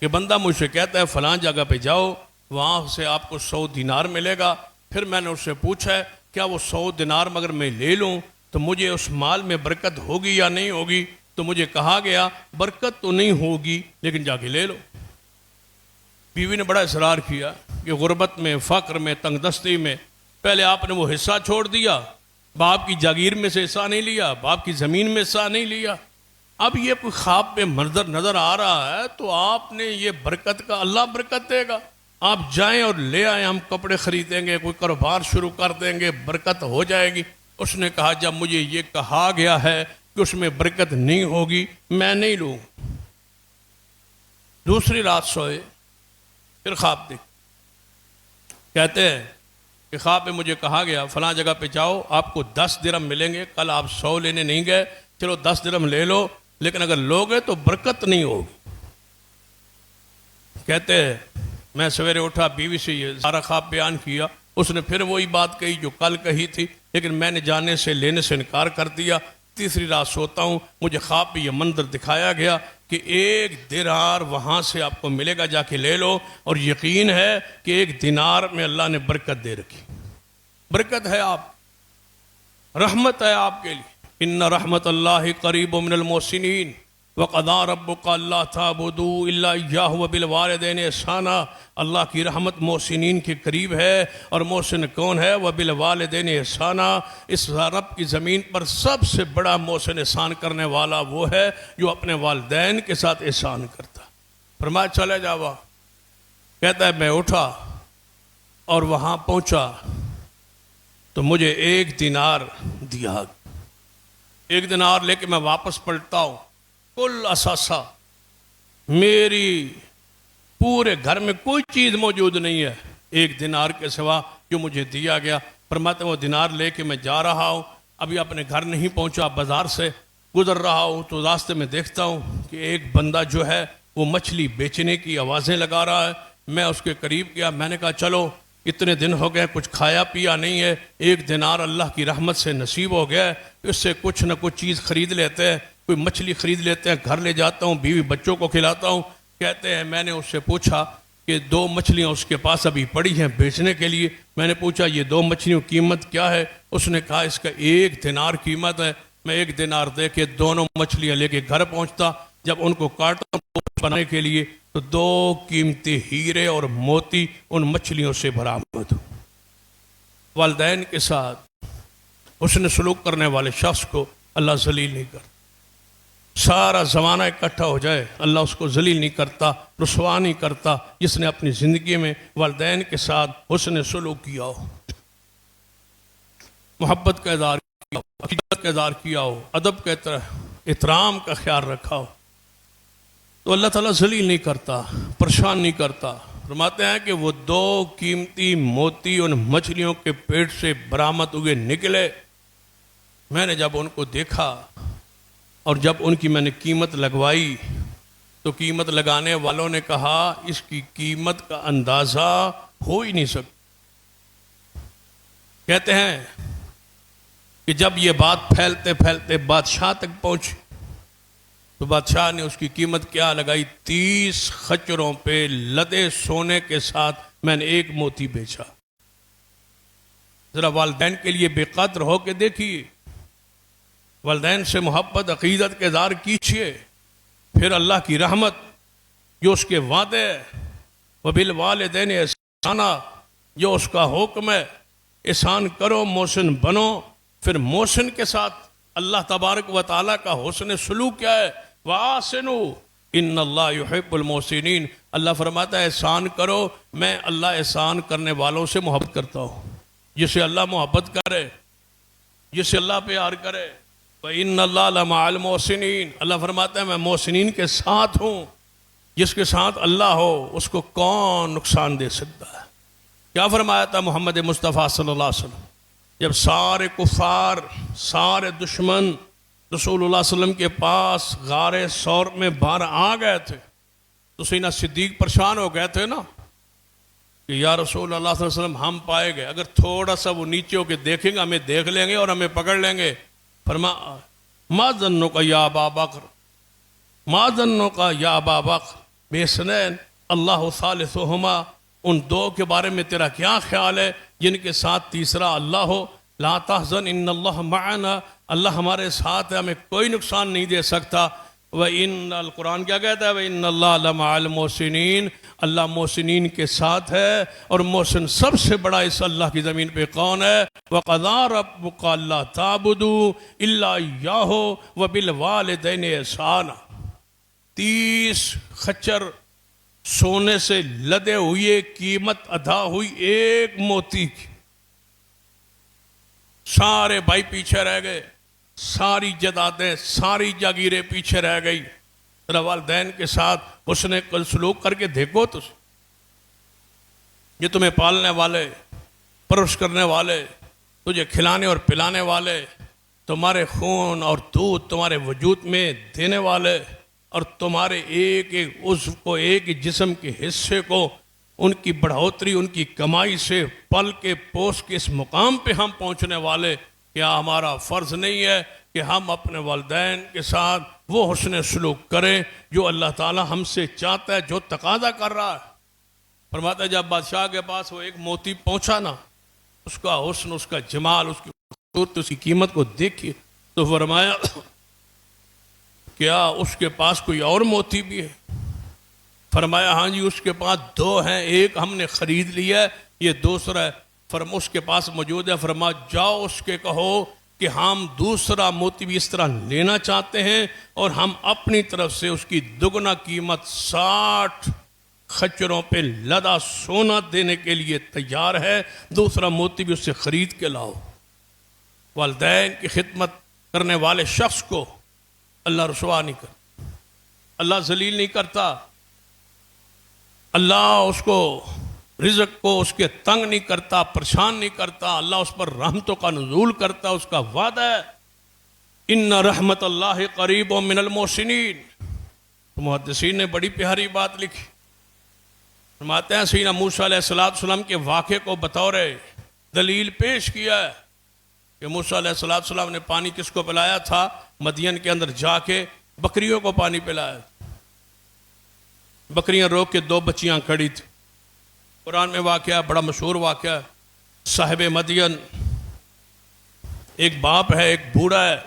کہ بندہ مجھ سے کہتا ہے فلاں جگہ پہ جاؤ، وہاں سے آپ کو 100 دینار ملے گا۔ پھر میں نے اس سے پوچھا ہے کیا وہ 100 دینار مگر میں لے لوں تو مجھے اس مال میں برکت ہوگی یا نہیں ہوگی؟ تو مجھے کہا گیا برکت تو نہیں ہوگی لیکن جا کے لے لو۔ بیوی نے بڑا اصرار کیا کہ غربت میں، فقر میں، تنگ دستی میں پہلے آپ نے وہ حصہ چھوڑ دیا، باپ کی جاگیر میں سے حصہ نہیں لیا، باپ کی زمین میں حصہ نہیں لیا، اب یہ کوئی خواب میں منظر نظر آ رہا ہے تو آپ نے یہ برکت کا، اللہ برکت دے گا، آپ جائیں اور لے آئیں، ہم کپڑے خریدیں گے، کوئی کاروبار شروع کر دیں گے، برکت ہو جائے گی۔ اس نے کہا جب مجھے یہ کہا گیا ہے کہ اس میں برکت نہیں ہوگی میں نہیں لوں۔ دوسری رات سوئے، پھر خواب دیکھ، کہتے ہیں کہ خواب میں مجھے کہا گیا فلاں جگہ پہ جاؤ، آپ کو 10 درہم ملیں گے، کل آپ 100 لینے نہیں گئے، چلو 10 درہم لے لو، لیکن اگر لوگے تو برکت نہیں ہوگی۔ کہتے ہیں میں سویرے اٹھا، بیوی سے یہ سارا خواب بیان کیا، اس نے پھر وہی بات کہی جو کل کہی تھی، لیکن میں نے جانے سے لینے سے انکار کر دیا۔ تیسری رات سوتا ہوں، مجھے خواب میں یہ منظر دکھایا گیا کہ 1 دینار وہاں سے آپ کو ملے گا، جا کے لے لو، اور یقین ہے کہ 1 دینار میں اللہ نے برکت دے رکھی، برکت ہے، آپ رحمت ہے آپ کے لیے۔ ان رحمت اللہ قریب من المحسنین وقضى ربک الا تعبدوا الا اياه وبالوالدین احسانا۔ اللہ کی رحمت محسنین کے قریب ہے، اور محسن کون ہے؟ وبالوالدین احسانا۔ اس رب کی زمین پر سب سے بڑا محسن احسان کرنے والا وہ ہے جو اپنے والدین کے ساتھ احسان کرتا۔ فرمایا چلے جاوا۔ کہتا ہے میں اٹھا اور وہاں پہنچا تو مجھے 1 دینار دیا، 1 دینار لے کے میں واپس پلٹتا ہوں، کل اثاثہ میری پورے گھر میں کوئی چیز موجود نہیں ہے 1 دینار کے سوا جو مجھے دیا گیا۔ فرماتے ہیں وہ دینار لے کے میں جا رہا ہوں، ابھی اپنے گھر نہیں پہنچا، بازار سے گزر رہا ہوں تو راستے میں دیکھتا ہوں کہ ایک بندہ جو ہے وہ مچھلی بیچنے کی آوازیں لگا رہا ہے۔ میں اس کے قریب گیا، میں نے کہا چلو اتنے دن ہو گئے کچھ کھایا پیا نہیں ہے، 1 دینار اللہ کی رحمت سے نصیب ہو گیا ہے، اس سے کچھ نہ کچھ چیز خرید لیتے ہیں، کوئی مچھلی خرید لیتے ہیں، گھر لے جاتا ہوں، بیوی بچوں کو کھلاتا ہوں۔ کہتے ہیں میں نے اس سے پوچھا کہ 2 مچھلیاں اس کے پاس ابھی پڑی ہیں بیچنے کے لیے۔ میں نے پوچھا یہ 2 مچھلیوں کی قیمت کیا ہے؟ اس نے کہا اس کا 1 دینار قیمت ہے۔ میں 1 دینار دے کے دونوں مچھلیاں لے کے گھر پہنچتا، جب ان کو کاٹتا بنانے کے لیے تو 2 قیمتی ہیرے اور موتی ان مچھلیوں سے برآمد ہو۔ والدین کے ساتھ حسن سلوک کرنے والے شخص کو اللہ ذلیل نہیں کرتا، سارا زمانہ اکٹھا ہو جائے اللہ اس کو ذلیل نہیں کرتا، رسوا نہیں کرتا، جس نے اپنی زندگی میں والدین کے ساتھ حسن سلوک کیا ہو، محبت کا اظہار کیا ہو، عقیدت کا اظہار کیا ہو، ادب کا احترام کا خیال رکھا ہو، تو اللہ تعالیٰ ذلیل نہیں کرتا، پریشان نہیں کرتا۔ فرماتے ہیں کہ وہ 2 قیمتی موتی ان مچھلیوں کے پیٹ سے برآمد ہوئے نکلے۔ میں نے جب ان کو دیکھا اور جب ان کی میں نے قیمت لگوائی تو قیمت لگانے والوں نے کہا اس کی قیمت کا اندازہ ہو ہی نہیں سکتا۔ کہتے ہیں کہ جب یہ بات پھیلتے پھیلتے بادشاہ تک پہنچی تو بادشاہ نے اس کی قیمت کیا لگائی؟ 30 خچروں پہ لدے سونے کے ساتھ میں نے 1 موتی بیچا۔ ذرا والدین کے لیے بے قدر ہو کے دیکھیے، والدین سے محبت عقیدت کے اظہار کیجیے، پھر اللہ کی رحمت جو اس کے وعدے وبالوالدین احسانا جو اس کا حکم ہے، احسان کرو، محسن بنو، پھر محسن کے ساتھ اللہ تبارک و تعالیٰ کا حسن سلوک کیا ہے؟ وَآسِنُوا ان اللہ یحب المحسنین، اللہ فرماتا ہے احسان کرو، میں اللہ احسان کرنے والوں سے محبت کرتا ہوں۔ جسے اللہ محبت کرے، جسے اللہ پیار کرے، وَإِنَّ اللَّهَ لَمَعَ الْمُحْسِنِينَ، اللہ فرماتا ہے میں محسنین کے ساتھ ہوں۔ جس کے ساتھ اللہ ہو اس کو کون نقصان دے سکتا ہے؟ کیا فرمایا تھا محمد مصطفیٰ صلی اللہ علیہ وسلم جب سارے کفار، سارے دشمن رسول اللہ صلی اللہ علیہ وسلم کے پاس غار ثور میں باہر آ گئے تھے تو سیدنا صدیق پریشان ہو گئے تھے نا کہ یا رسول اللہ صلی اللہ علیہ وسلم ہم پائے گئے، اگر تھوڑا سا وہ نیچے ہو کے دیکھیں گے ہمیں دیکھ لیں گے اور ہمیں پکڑ لیں گے۔ ما ظنک یا ابا بکر، ما ظنک یا ابا بکر بِاثْنَيْنِ اللہ ثالثہما، ان دو کے بارے میں تیرا کیا خیال ہے جن کے ساتھ تیسرا اللہ ہو؟ لا تحزن ان اللہ معنا، اللہ ہمارے ساتھ ہے، ہمیں کوئی نقصان نہیں دے سکتا۔ وَإِنَّ القرآن کیا کہتا ہے؟ وَإِنَّ اللَّهَ لَمَعَ الْمُحْسِنِينَ، اللہ محسنین کے ساتھ ہے، اور محسن سب سے بڑا اس اللہ کی زمین پہ کون ہے؟ وَقَضَىٰ رَبُّكَ أَلَّا تَعْبُدُوا إِلَّا إِيَّاهُ وَبِالْوَالِدَيْنِ إِحْسَانًا۔ 30 خچر سونے سے لدے ہوئے قیمت ادا ہوئی ایک موتی کی، سارے بھائی پیچھے رہ گئے، ساری جدادیں، ساری جاگیریں پیچھے رہ گئی۔ ذرا والدین کے ساتھ حسن سلوک کر کے دیکھو تو، یہ تمہیں پالنے والے، پرورش کرنے والے، تجھے کھلانے اور پلانے والے، تمہارے خون اور دودھ تمہارے وجود میں دینے والے، اور تمہارے ایک ایک عضو کو، ایک ایک جسم کے حصے کو، ان کی بڑھوتری، ان کی کمائی سے پل کے پوس کے اس مقام پہ ہم پہنچنے والے، کیا ہمارا فرض نہیں ہے کہ ہم اپنے والدین کے ساتھ وہ حسن سلوک کریں جو اللہ تعالی ہم سے چاہتا ہے، جو تقاضا کر رہا ہے؟ فرماتا ہے جب بادشاہ کے پاس وہ ایک موتی پہنچا نا، اس کا حسن، اس کا جمال، اس کی خوبصورتی، اس کی قیمت کو دیکھیے تو فرمایا کیا اس کے پاس کوئی اور موتی بھی ہے؟ فرمایا ہاں جی اس کے پاس 2 ہیں، ایک ہم نے خرید لیا ہے، یہ دوسرا ہے۔ اس کے پاس موجود ہے، فرمایا جاؤ اس کے کہو کہ ہم دوسرا موتی بھی اس طرح لینا چاہتے ہیں، اور ہم اپنی طرف سے اس کی دگنا قیمت 60 خچروں پہ لدا سونا دینے کے لیے تیار ہے، دوسرا موتی بھی اس سے خرید کے لاؤ۔ والدین کی خدمت کرنے والے شخص کو اللہ رسوا نہیں کرتا، اللہ ذلیل نہیں کرتا، اللہ اس کو رزق کو اس کے تنگ نہیں کرتا، پریشان نہیں کرتا، اللہ اس پر رحمتوں کا نزول کرتا، اس کا وعدہ ہے ان رحمت اللہ قریب من المحسنین۔ محدثین نے بڑی پیاری بات لکھی، فرماتے ہیں سیدنا موسیٰ علیہ السلام کے واقعے کو بطور دلیل پیش کیا ہے کہ موسیٰ علیہ السلام نے پانی کس کو پلایا تھا؟ مدین کے اندر جا کے بکریوں کو پانی پلایا، بکریاں روک کے 2 بچیاں کھڑی تھی۔ قرآن میں واقعہ، بڑا مشہور واقعہ، صاحب مدین، ایک باپ ہے، ایک بوڑھا ہے،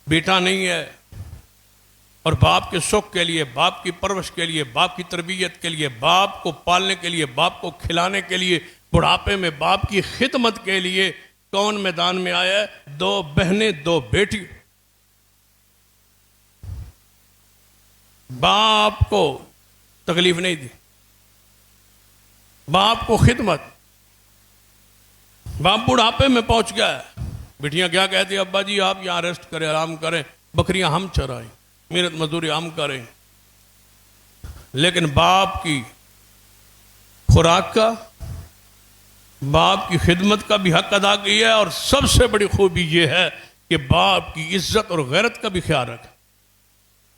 بیٹا نہیں ہے، اور باپ کے سکھ کے لیے، باپ کی پرورش کے لیے، باپ کی تربیت کے لیے، باپ کو پالنے کے لیے، باپ کو کھلانے کے لیے، بڑھاپے میں باپ کی خدمت کے لیے کون میدان میں آیا ہے؟ 2 بہنیں، 2 بیٹی۔ باپ کو تکلیف نہیں دی، باپ کو خدمت۔ باپ بڑھاپے میں پہنچ گیا ہے، بیٹیاں کیا کہتی ہیں؟ ابا جی آپ یہاں ریسٹ کریں، آرام کریں، بکریاں ہم چرائیں، محنت مزدوری ہم کریں۔ لیکن باپ کی خوراک کا، باپ کی خدمت کا بھی حق ادا کیا ہے، اور سب سے بڑی خوبی یہ ہے کہ باپ کی عزت اور غیرت کا بھی خیال رکھے۔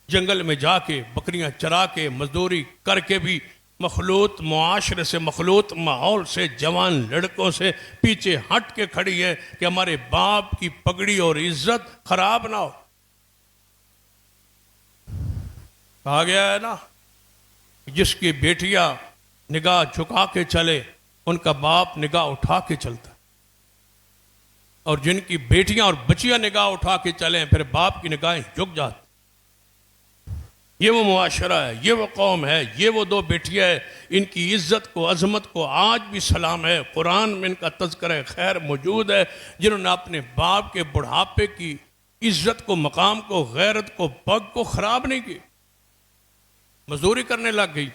جنگل میں جا کے بکریاں چرا کے مزدوری کر کے بھی مخلوط معاشرے سے، مخلوط ماحول سے، جوان لڑکوں سے پیچھے ہٹ کے کھڑی ہے کہ ہمارے باپ کی پگڑی اور عزت خراب نہ ہو۔ کہا گیا ہے نا، جس کی بیٹیاں نگاہ جھکا کے چلے ان کا باپ نگاہ اٹھا کے چلتا، اور جن کی بیٹیاں اور بچیاں نگاہ اٹھا کے چلیں پھر باپ کی نگاہیں جھک جاتی۔ یہ وہ معاشرہ ہے، یہ وہ قوم ہے، یہ وہ دو بیٹیاں ہیں، ان کی عزت کو، عظمت کو آج بھی سلام ہے۔ قرآن میں ان کا تذکرہ خیر موجود ہے، جنہوں نے اپنے باپ کے بڑھاپے کی عزت کو، مقام کو، غیرت کو، پگ کو خراب نہیں کی۔ مزدوری کرنے لگ گئی،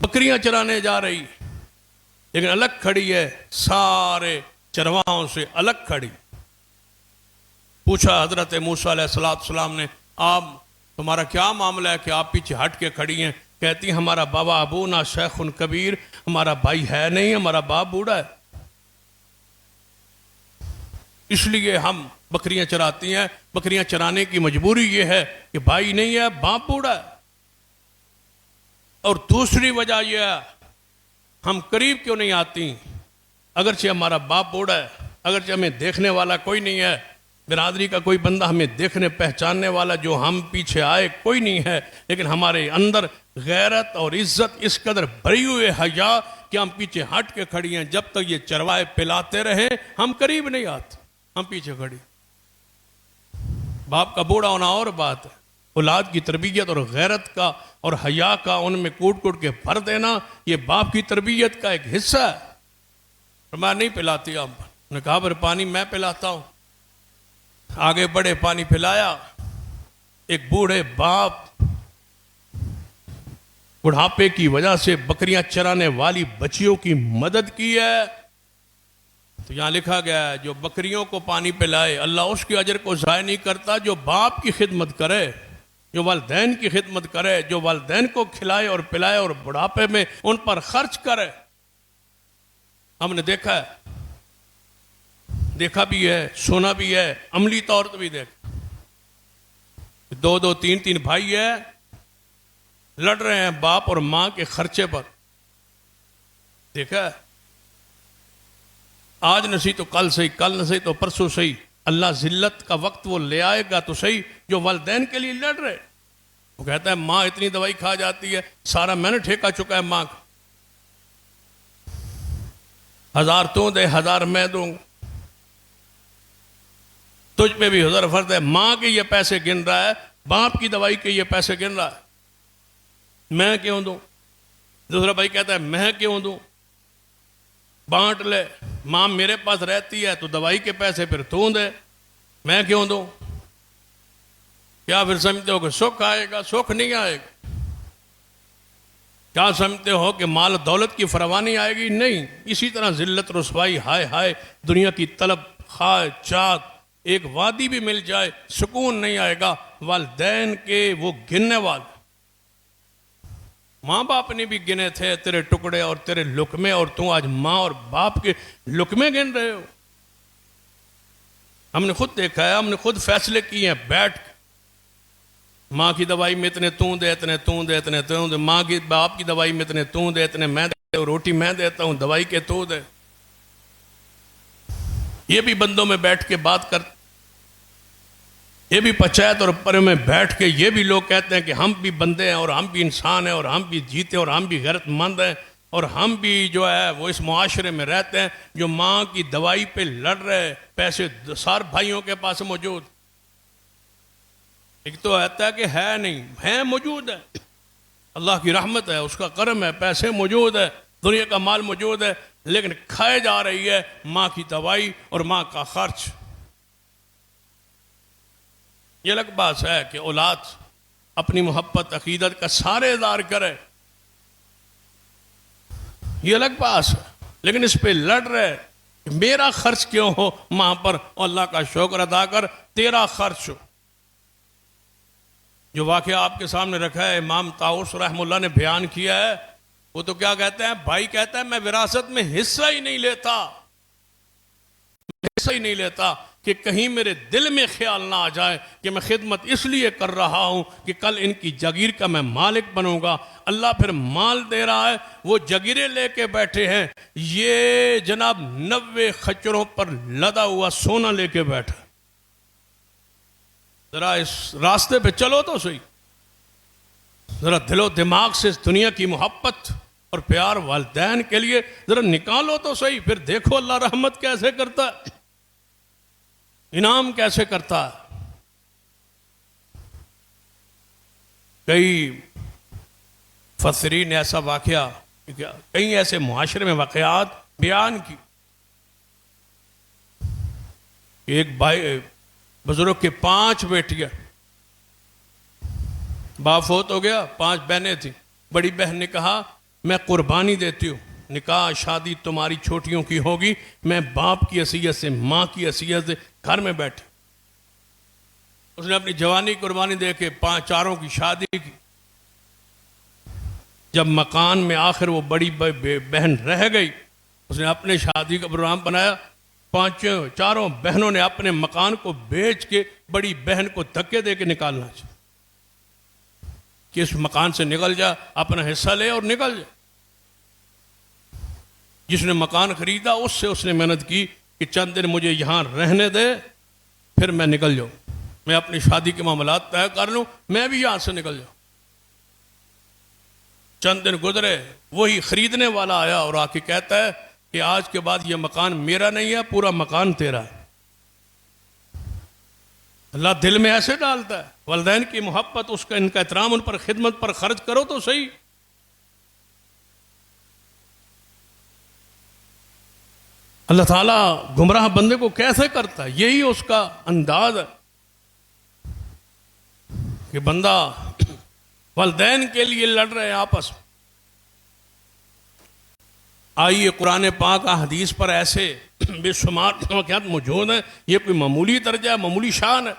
بکریاں چرانے جا رہی، لیکن الگ کھڑی ہے، سارے چرواہوں سے الگ کھڑی۔ پوچھا حضرت موسیٰ علیہ السلام نے، آپ تمہارا کیا معاملہ ہے کہ آپ پیچھے ہٹ کے کھڑی ہیں؟ کہتی ہیں ہمارا بابا ابونا شیخ کبیر، ہمارا بھائی ہے نہیں، ہمارا باپ بوڑھا ہے، اس لیے ہم بکریاں چراتی ہیں۔ بکریاں چرانے کی مجبوری یہ ہے کہ بھائی نہیں ہے، باپ بوڑھا ہے۔ اور دوسری وجہ یہ ہے، ہم قریب کیوں نہیں آتی؟ اگرچہ ہمارا باپ بوڑھا ہے، اگرچہ ہمیں دیکھنے والا کوئی نہیں ہے، برادری کا کوئی بندہ ہمیں دیکھنے پہچاننے والا جو ہم پیچھے آئے کوئی نہیں ہے، لیکن ہمارے اندر غیرت اور عزت اس قدر بھری ہوئے حیا کہ ہم پیچھے ہٹ کے کھڑی ہیں۔ جب تک یہ چروائے پلاتے رہے ہم قریب نہیں آتے، ہم پیچھے کھڑی۔ باپ کا بوڑھا ہونا اور بات ہے، اولاد کی تربیت اور غیرت کا اور حیا کا ان میں کوٹ کوٹ کے بھر دینا، یہ باپ کی تربیت کا ایک حصہ ہے۔ میں نہیں پلاتی، آپ نے کہا پھر پانی میں پلاتا ہوں۔ آگے بڑے، پانی پلایا۔ ایک بوڑھے باپ بڑھاپے کی وجہ سے بکریاں چرانے والی بچیوں کی مدد کی ہے۔ تو یہاں لکھا گیا ہے جو بکریوں کو پانی پلائے اللہ اس کے اجر کو ضائع نہیں کرتا، جو باپ کی خدمت کرے، جو والدین کی خدمت کرے، جو والدین کو کھلائے اور پلائے اور بڑھاپے میں ان پر خرچ کرے۔ ہم نے دیکھا ہے، دیکھا بھی ہے، سونا بھی ہے، عملی طور پر بھی دیکھا۔ دو دو تین تین بھائی ہیں، لڑ رہے ہیں باپ اور ماں کے خرچے پر۔ دیکھا ہے، آج نہ صحیح تو کل صحیح، کل نہ صحیح تو پرسوں صحیح، اللہ ذلت کا وقت وہ لے آئے گا تو صحیح۔ جو والدین کے لیے لڑ رہے، وہ کہتا ہے ماں اتنی دوائی کھا جاتی ہے، سارا میں نے ٹھیکہ چکا ہے ماں کا، 1000 تو دے 1000 میں دوں گا، تجھ پہ بھی حضر فرض ہے۔ ماں کے یہ پیسے گن رہا ہے، باپ کی دوائی کے یہ پیسے گن رہا ہے، میں کیوں دوں؟ دوسرا بھائی کہتا ہے میں کیوں دوں، بانٹ لے، ماں میرے پاس رہتی ہے تو دوائی کے پیسے پھر تو دے، میں کیوں دوں؟ کیا پھر سمجھتے ہو کہ سکھ آئے گا؟ سکھ نہیں آئے گا۔ کیا سمجھتے ہو کہ مال دولت کی فراوانی آئے گی؟ نہیں۔ اسی طرح ذلت، رسوائی، ہائے ہائے، دنیا کی طلب، خواہ چاہت، ایک وادی بھی مل جائے سکون نہیں آئے گا۔ والدین کے وہ گننے والے، ماں باپ نے بھی گنے تھے تیرے ٹکڑے اور تیرے لقمے، اور تم آج ماں اور باپ کے لقمے گن رہے ہو۔ ہم نے خود دیکھا ہے، ہم نے خود فیصلے کیے ہیں بیٹھ کے، ماں کی دوائی میں اتنے تو دے، اتنے تو دے، اتنے تو دے، ماں کی باپ کی دوائی میں اتنے تو دے، اتنے میں دے، روٹی میں دیتا ہوں، دوائی کے تو دے۔ یہ بھی بندوں میں بیٹھ کے بات کرتے، یہ بھی پنچایت اور پرے میں بیٹھ کے یہ بھی لوگ کہتے ہیں کہ ہم بھی بندے ہیں اور ہم بھی انسان ہیں اور ہم بھی جیتے اور ہم بھی غیرت مند ہیں اور ہم بھی جو ہے وہ اس معاشرے میں رہتے ہیں جو ماں کی دوائی پہ لڑ رہے، پیسے سار بھائیوں کے پاس موجود۔ ایک تو کہتا ہے کہ ہے نہیں، ہے موجود ہے، اللہ کی رحمت ہے، اس کا کرم ہے، پیسے موجود ہے، دنیا کا مال موجود ہے، لیکن کھائے جا رہی ہے ماں کی دوائی اور ماں کا خرچ۔ یہ الگ بات ہے کہ اولاد اپنی محبت عقیدت کا سارے اظہار کرے، یہ الگ بات ہے، لیکن اس پہ لڑ رہے کہ میرا خرچ کیوں ہو ماں پر، اور اللہ کا شکر ادا کر تیرا خرچ ہو۔ جو واقعہ آپ کے سامنے رکھا ہے، امام طاؤس رحمہ اللہ نے بیان کیا ہے، وہ تو کیا کہتے ہیں، بھائی کہتا ہے میں وراثت میں حصہ ہی نہیں لیتا، حصہ ہی نہیں لیتا کہ کہیں میرے دل میں خیال نہ آ جائے کہ میں خدمت اس لیے کر رہا ہوں کہ کل ان کی جگیر کا میں مالک بنوں گا۔ اللہ پھر مال دے رہا ہے، وہ جگیریں لے کے بیٹھے ہیں، یہ جناب 90 خچروں پر لدا ہوا سونا لے کے بیٹھا۔ ذرا اس راستے پہ چلو تو صحیح، ذرا دل و دماغ سے اس دنیا کی محبت اور پیار والدین کے لیے ذرا نکالو تو صحیح، پھر دیکھو اللہ رحمت کیسے کرتا ہے، انعام کیسے کرتا ہے۔ کئی مفسرین نے ایسا واقعہ، کئی ایسے معاشرے میں واقعات بیان کی کہ ایک بھائی بزرگ کے 5 بیٹیاں، باپ فوت ہو گیا، 5 بہنیں تھیں. بڑی بہن نے کہا میں قربانی دیتی ہوں، نکاح شادی تمہاری چھوٹیوں کی ہوگی، میں باپ کی حیثیت سے، ماں کی حیثیت سے گھر میں بیٹھی. اس نے اپنی جوانی قربانی دے کے 4 کی شادی کی. جب مکان میں آخر وہ بڑی بہن رہ گئی، اس نے اپنے شادی کا پروگرام بنایا. 4 بہنوں نے اپنے مکان کو بیچ کے بڑی بہن کو دھکے دے کے نکالنا چاہیے کہ اس مکان سے نکل جا، اپنا حصہ لے اور نکل جا. جس نے مکان خریدا اس نے محنت کی کہ چند دن مجھے یہاں رہنے دے، پھر میں نکل جاؤں، میں اپنی شادی کے معاملات طے کر لوں، میں بھی یہاں سے نکل جاؤں. چند دن گزرے، وہی خریدنے والا آیا اور آ کے کہتا ہے کہ آج کے بعد یہ مکان میرا نہیں ہے، پورا مکان تیرا ہے. اللہ دل میں ایسے ڈالتا ہے. والدین کی محبت، اس کا ان کا احترام، ان پر خدمت پر خرچ کرو تو صحیح. اللہ تعالیٰ گمراہ بندے کو کیسے کرتا ہے؟ یہی اس کا انداز ہے کہ بندہ والدین کے لیے لڑ رہے ہیں آپس میں. آئیے قرآن پاک حدیث پر ایسے بے شمار واقعات موجود ہیں. یہ کوئی معمولی درجہ ہے، معمولی شان ہے.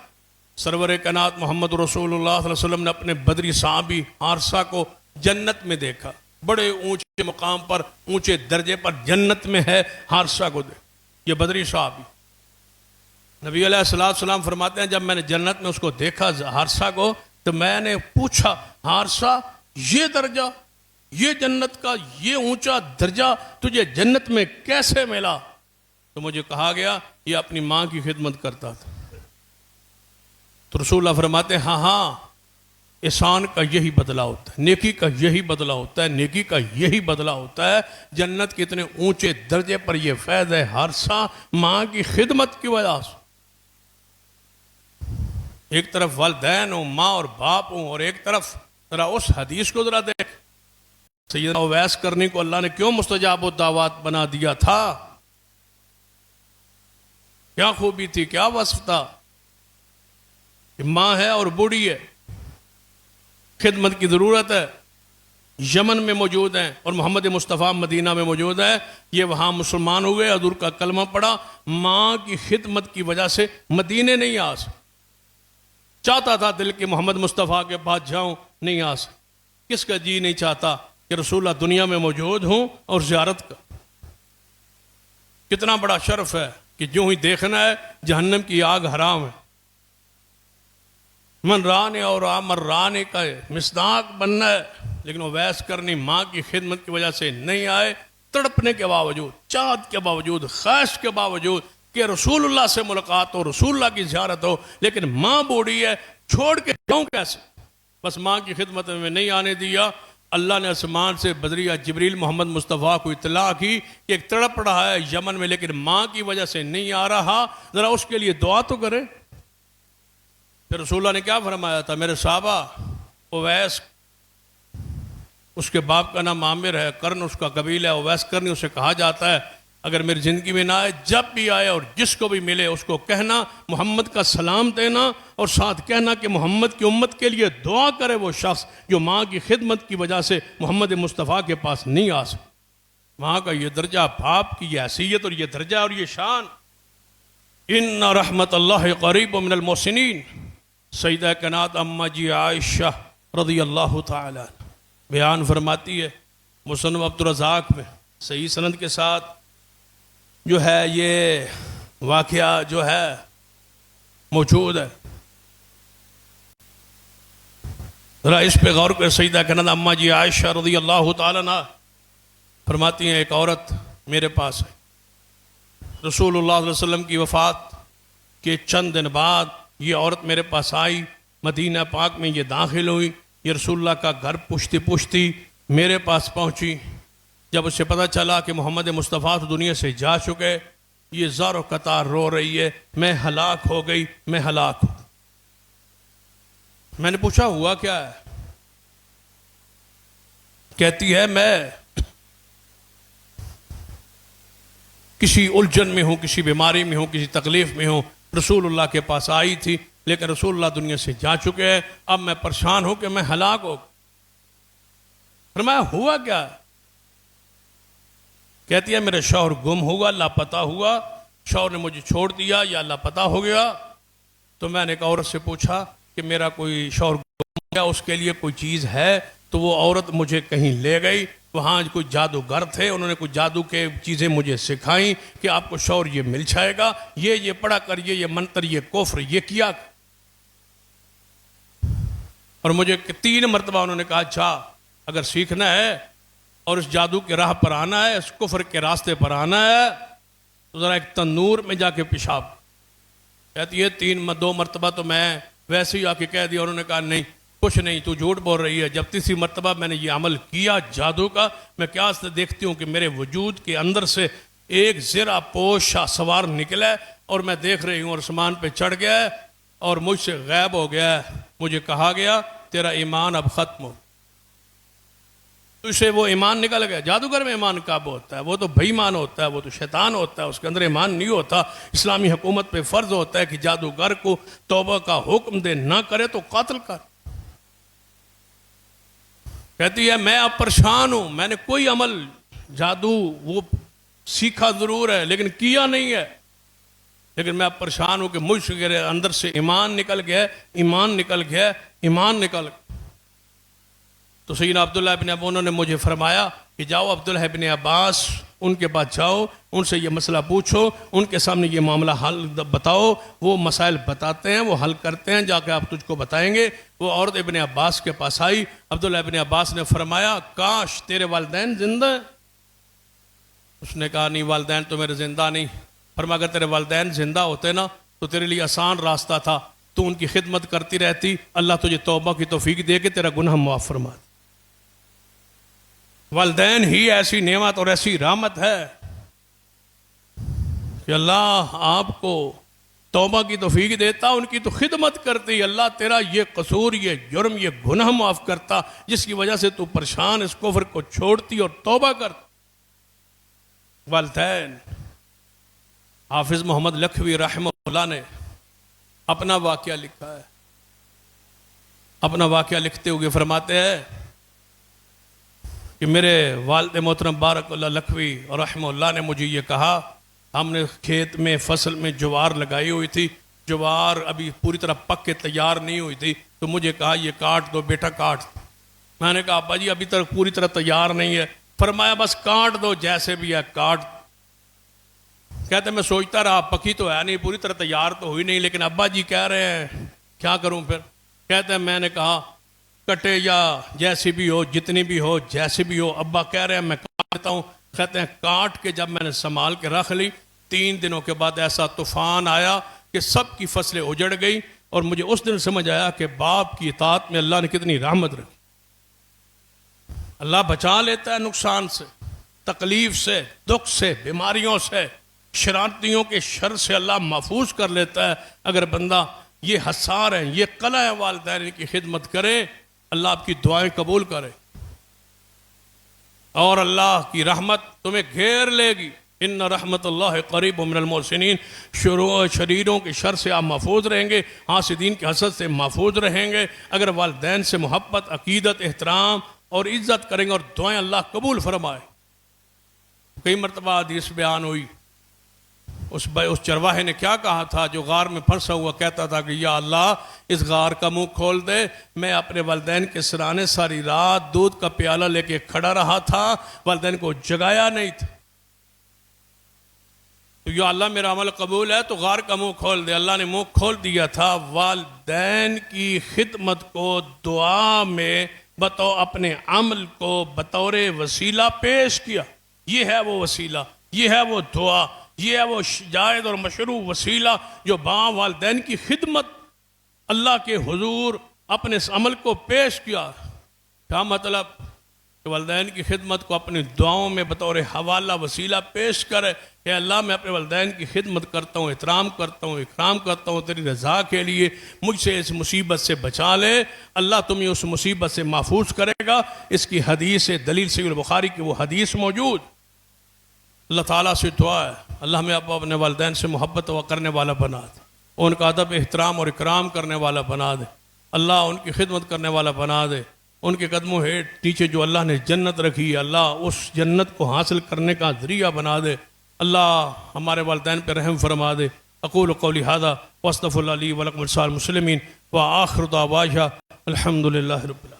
سرور کائنات محمد رسول اللہ صلی اللہ علیہ وسلم نے اپنے بدری صحابی حارثہ کو جنت میں دیکھا. بڑے اونچے مقام پر، اونچے درجے پر جنت میں ہے حارثہ کو یہ بدری صحابی. نبی علیہ السلام فرماتے ہیں جب میں نے جنت میں اس کو دیکھا حارثہ کو، تو میں نے پوچھا حارثہ یہ درجہ، یہ جنت کا یہ اونچا درجہ تجھے جنت میں کیسے ملا؟ تو مجھے کہا گیا یہ اپنی ماں کی خدمت کرتا تھا. تو رسول اللہ فرماتے ہیں ہاں احسان کا یہی بدلہ ہوتا ہے، نیکی کا یہی بدلہ ہوتا ہے، نیکی کا یہی بدلہ ہوتا ہے. جنت کے اتنے اونچے درجے پر یہ فیض ہے حارثہ ماں کی خدمت کی وجہ سے. ایک طرف والدین ہوں، ماں اور باپ ہوں، اور ایک طرف ذرا اس حدیث کو ذرا دیکھ، سیدنا اویس کرنی کو اللہ نے کیوں مستجاب الدعوات بنا دیا تھا؟ کیا خوبی تھی، کیا وصف تھا کہ ماں ہے اور بوڑھی ہے، خدمت کی ضرورت ہے. یمن میں موجود ہیں اور محمد مصطفیٰ مدینہ میں موجود ہے. یہ وہاں مسلمان ہوئے، حضور کا کلمہ پڑھا، ماں کی خدمت کی وجہ سے مدینے نہیں آ سکے. چاہتا تھا دل کے محمد مصطفیٰ کے پاس جاؤں، نہیں آ سکے. کس کا جی نہیں چاہتا کہ رسول اللہ دنیا میں موجود ہوں اور زیارت کا. کتنا بڑا شرف ہے کہ جو ہی دیکھنا ہے جہنم کی آگ حرام ہے. من رانے اور آمر رانے کا مصداق بننا ہے. لیکن اویس کرنی ماں کی خدمت کی وجہ سے نہیں آئے، تڑپنے کے باوجود، چاہت کے باوجود، خواہش کے باوجود کہ رسول اللہ سے ملاقات ہو، رسول اللہ کی زیارت ہو، لیکن ماں بوڑھی ہے، چھوڑ کے جاؤں کیسے؟ بس ماں کی خدمت میں نہیں آنے دیا. اللہ نے آسمان سے بدریہ جبریل محمد مصطفیٰ کو اطلاع کی کہ ایک تڑپ رہا ہے یمن میں لیکن ماں کی وجہ سے نہیں آ رہا، ذرا اس کے لیے دعا تو کرے. پھر رسول اللہ نے کیا فرمایا تھا؟ میرے صحابہ، اویس اس کے باپ کا نام عامر ہے، کرن اس کا قبیل ہے، اویس کرنی اسے کہا جاتا ہے. اگر میری زندگی میں نہ آئے، جب بھی آئے اور جس کو بھی ملے اس کو کہنا محمد کا سلام دینا، اور ساتھ کہنا کہ محمد کی امت کے لیے دعا کرے وہ شخص جو ماں کی خدمت کی وجہ سے محمد مصطفیٰ کے پاس نہیں آ سکتا. ماں کا یہ درجہ، باپ کی یہ حیثیت اور یہ درجہ اور یہ شان. ان رحمت اللہ قریب من المحسنین. سیدہ کائنات اماں جی عائشہ رضی اللہ تعالی بیان فرماتی ہے مصنف عبدالرزاق میں صحیح سند کے ساتھ جو ہے یہ واقعہ جو ہے موجود ہے. ذرا اس پہ غور کر. سیدہ کائنات اماں جی عائشہ رضی اللہ تعالیٰ عنہ فرماتی ہیں ایک عورت میرے پاس ہے. رسول اللہ صلی اللہ علیہ وسلم کی وفات کے چند دن بعد یہ عورت میرے پاس آئی، مدینہ پاک میں یہ داخل ہوئی. یہ رسول اللہ کا گھر پوچھتی پوچھتی میرے پاس پہنچی. جب اسے پتہ چلا کہ محمد مصطفیٰ تو دنیا سے جا چکے، یہ زار و قطار رو رہی ہے، میں ہلاک ہو گئی، میں ہلاک ہوں. میں نے پوچھا ہوا کیا ہے؟ کہتی ہے میں کسی الجھن میں ہوں، کسی بیماری میں ہوں، کسی تکلیف میں ہوں، رسول اللہ کے پاس آئی تھی، لیکن رسول اللہ دنیا سے جا چکے ہیں، اب میں پریشان ہوں کہ میں ہلاک ہو. فرمایا ہوا کیا؟ کہتی ہے میرا شوہر گم ہوا، لاپتہ ہوا، شوہر نے مجھے چھوڑ دیا یا لاپتہ ہو گیا. تو میں نے ایک عورت سے پوچھا کہ میرا کوئی شوہر گم ہو گیا، اس کے لیے کوئی چیز ہے؟ تو وہ عورت مجھے کہیں لے گئی، وہاں کوئی جادوگر تھے، انہوں نے کوئی جادو کے چیزیں مجھے سکھائیں کہ آپ کو شوہر یہ مل جائے گا، یہ پڑھا کریے، یہ منتر، یہ کفر، یہ کیا. اور مجھے 3 مرتبہ انہوں نے کہا جا، اگر سیکھنا ہے اور اس جادو کے راہ پر آنا ہے، اس کفر کے راستے پر آنا ہے، تو ذرا ایک تنور میں جا کے پیشاب. کہتی ہے 2 مرتبہ تو میں ویسے ہی آ کے کہہ دیا. انہوں نے کہا نہیں کچھ نہیں، تو جھوٹ بول رہی ہے. جب 3ری مرتبہ میں نے یہ عمل کیا جادو کا، میں کیا سے دیکھتی ہوں کہ میرے وجود کے اندر سے ایک زرہ پوش سوار نکلا، اور میں دیکھ رہی ہوں اور آسمان پہ چڑھ گیا اور مجھ سے غائب ہو گیا. مجھے کہا گیا تیرا ایمان اب ختم ہو. تو اسے وہ ایمان نکل گیا. جادوگر میں ایمان کب ہوتا ہے؟ وہ تو بے ایمان ہوتا ہے، وہ تو شیطان ہوتا ہے، اس کے اندر ایمان نہیں ہوتا. اسلامی حکومت پہ فرض ہوتا ہے کہ جادوگر کو توبہ کا حکم دے، نہ کرے تو قتل کر. کہتی ہے میں اب پریشان ہوں، میں نے کوئی عمل جادو وہ سیکھا ضرور ہے لیکن کیا نہیں ہے، لیکن میں اب پریشان ہوں کہ مجھ سے اندر سے ایمان نکل گیا، ایمان نکل گیا، ایمان نکل گیا. تو سیدنا عبداللہ ابن عباس انہوں نے مجھے فرمایا کہ جاؤ عبداللہ ابن عباس ان کے پاس جاؤ، ان سے یہ مسئلہ پوچھو، ان کے سامنے یہ معاملہ حل بتاؤ. وہ مسائل بتاتے ہیں، وہ حل کرتے ہیں، جا کے آپ تجھ کو بتائیں گے. وہ عورت ابن عباس کے پاس آئی. عبداللہ ابن عباس نے فرمایا کاش تیرے والدین زندہ ہیں. اس نے کہا نہیں والدین تو میرے زندہ نہیں. فرمایا اگر تیرے والدین زندہ ہوتے نا تو تیرے لیے آسان راستہ تھا، تو ان کی خدمت کرتی رہتی، اللہ تجھے توبہ کی توفیق دے کے تیرا گناہ معاف فرما دے. والدین ہی ایسی نعمت اور ایسی رحمت ہے کہ اللہ آپ کو توبہ کی توفیق دیتا، ان کی تو خدمت کرتی، اللہ تیرا یہ قصور، یہ جرم، یہ گناہ معاف کرتا جس کی وجہ سے تو پریشان اس کفر کو چھوڑتی اور توبہ کرتی. والدین. حافظ محمد لکھوی رحمہ اللہ نے اپنا واقعہ لکھا ہے. اپنا واقعہ لکھتے ہوئے فرماتے ہیں کہ میرے والد محترم بارک اللہ لکھوی رحمہ اللہ نے مجھے یہ کہا، ہم نے کھیت میں فصل میں جوار لگائی ہوئی تھی، جوار ابھی پوری طرح پک کے تیار نہیں ہوئی تھی، تو مجھے کہا یہ کاٹ دو بیٹا کاٹ. میں نے کہا ابا جی ابھی تک پوری طرح تیار نہیں ہے. فرمایا بس کاٹ دو جیسے بھی ہے کاٹ. کہتے میں سوچتا رہا پکی تو ہے نہیں، پوری طرح تیار تو ہوئی نہیں، لیکن ابا جی کہہ رہے ہیں کیا کروں پھر. کہتے ہیں میں نے کہا کٹے یا جیسی بھی ہو، جتنی بھی ہو، جیسی بھی ہو، ابا کہہ رہے ہیں میں کاٹ دیتا ہوں. کہتے ہیں کاٹ کے جب میں نے سنبھال کے رکھ لی، 3 دنوں کے بعد ایسا طوفان آیا کہ سب کی فصلیں اجڑ گئی، اور مجھے اس دن سمجھ آیا کہ باپ کی اطاعت میں اللہ نے کتنی رحمت رکھی. اللہ بچا لیتا ہے نقصان سے، تکلیف سے، دکھ سے، بیماریوں سے، شرارتیوں کے شر سے اللہ محفوظ کر لیتا ہے اگر بندہ یہ حسار ہے، یہ قلع ہے والدین کی خدمت کرے. اللہ آپ کی دعائیں قبول کرے اور اللہ کی رحمت تمہیں گھیر لے گی. ان رحمت اللہ قریب من المحسنین. شریروں کے شر سے آپ محفوظ رہیں گے، حاسدین کے حسد سے محفوظ رہیں گے اگر والدین سے محبت، عقیدت، احترام اور عزت کریں گے اور دعائیں اللہ قبول فرمائے. کئی مرتبہ حدیث بیان ہوئی، اس چرواہے نے کیا کہا تھا جو غار میں پھنسا ہوا کہتا تھا کہ یا اللہ اس غار کا منہ کھول دے. میں اپنے والدین کے سرانے ساری رات دودھ کا پیالہ لے کے کھڑا رہا تھا، والدین کو جگایا نہیں تھا. تو یا اللہ میرا عمل قبول ہے تو غار کا منہ کھول دے. اللہ نے منہ کھول دیا تھا. والدین کی خدمت کو دعا میں اپنے عمل کو بطور وسیلہ پیش کیا. یہ ہے وہ وسیلہ، یہ ہے وہ دعا، یہ ہے وہ جائز اور مشروع وسیلہ جو باپ والدین کی خدمت اللہ کے حضور اپنے اس عمل کو پیش کیا. کیا مطلب؟ کہ والدین کی خدمت کو اپنی دعاؤں میں بطور حوالہ وسیلہ پیش کرے کہ اللہ میں اپنے والدین کی خدمت کرتا ہوں، احترام کرتا ہوں، اکرام کرتا ہوں تیری رضا کے لیے، مجھ سے اس مصیبت سے بچا لے، اللہ تمہیں اس مصیبت سے محفوظ کرے گا۔ اس کی حدیث دلیل صحیح البخاری کی وہ حدیث موجود۔ اللہ تعالیٰ سے دعا ہے اللہ ہمیں اپنے والدین سے محبت کرنے والا بنا دے، ان کا ادب احترام اور اکرام کرنے والا بنا دے، اللہ ان کی خدمت کرنے والا بنا دے، ان کے قدموں ہیٹھ نیچے جو اللہ نے جنت رکھی ہے اللہ اس جنت کو حاصل کرنے کا ذریعہ بنا دے، اللہ ہمارے والدین پہ رحم فرما دے۔ اقول قولی ھذا واستغفر اللہ لی ولکم ولسائر المسلمین وآخر دعوانا الحمد للہ رب العالمین۔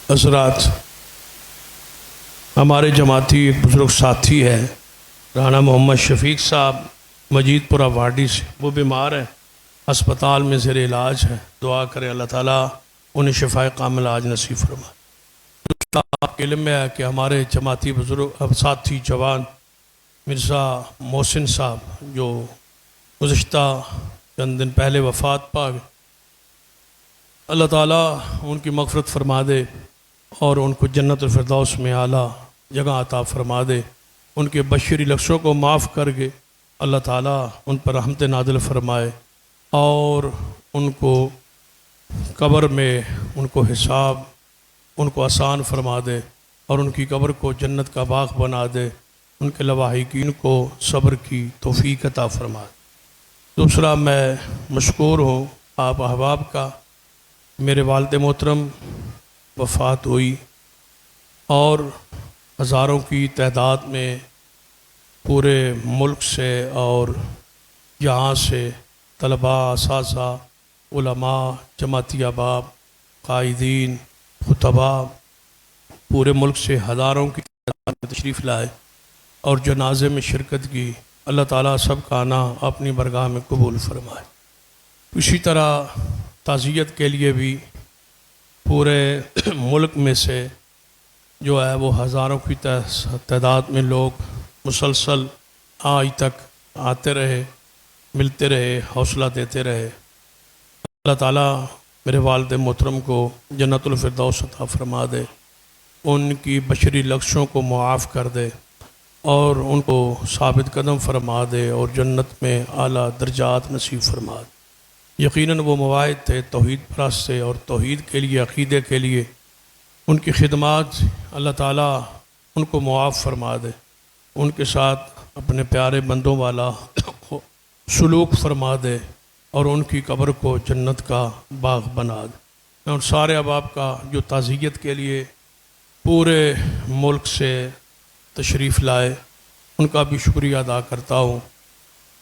حضرات، ہمارے جماعتی ایک بزرگ ساتھی ہے رانا محمد شفیق صاحب مجید پورہ واڈی سے، وہ بیمار ہے، ہسپتال میں زیر علاج ہے، دعا کرے اللہ تعالیٰ انہیں شفائے کامل عاج نصیب فرمائے۔ آپ کے علم میں ہے کہ ہمارے جماعتی بزرگ ساتھی جوان مرزا محسن صاحب جو گزشتہ چند دن پہلے وفات پا گئے، اللہ تعالیٰ ان کی مغفرت فرما دے اور ان کو جنت الفردوس میں اعلیٰ جگہ عطا فرما دے، ان کے بشری لفظوں کو معاف کر کے اللہ تعالیٰ ان پر رحمت نازل فرمائے اور ان کو قبر میں ان کو حساب ان کو آسان فرما دے اور ان کی قبر کو جنت کا باغ بنا دے، ان کے لواحقین کو صبر کی توفیق عطا فرما دے۔ دوسرا، میں مشکور ہوں آپ احباب کا، میرے والد محترم وفات ہوئی اور ہزاروں کی تعداد میں پورے ملک سے اور یہاں سے طلباء، اساتذہ، علماء، جماعتی احباب، قائدین، خطباء پورے ملک سے ہزاروں کی تعداد میں تشریف لائے اور جنازے میں شرکت کی۔ اللہ تعالیٰ سب کا آنا اپنی برگاہ میں قبول فرمائے۔ اسی طرح تعزیت کے لیے بھی پورے ملک میں سے جو ہے وہ ہزاروں کی تعداد میں لوگ مسلسل آج تک آتے رہے، ملتے رہے، حوصلہ دیتے رہے۔ اللہ تعالیٰ میرے والد محترم کو جنت الفردوس عطا فرما دے، ان کی بشری لغزشوں کو معاف کر دے اور ان کو ثابت قدم فرما دے اور جنت میں اعلیٰ درجات نصیب فرما دے۔ یقیناً وہ مواعظ تھے توحید پرست سے اور توحید کے لیے، عقیدے کے لیے ان کی خدمات اللہ تعالیٰ ان کو معاف فرما دے، ان کے ساتھ اپنے پیارے بندوں والا سلوک فرما دے اور ان کی قبر کو جنت کا باغ بنا دے۔ میں ان سارے احباب کا جو تعزیت کے لیے پورے ملک سے تشریف لائے ان کا بھی شکریہ ادا کرتا ہوں،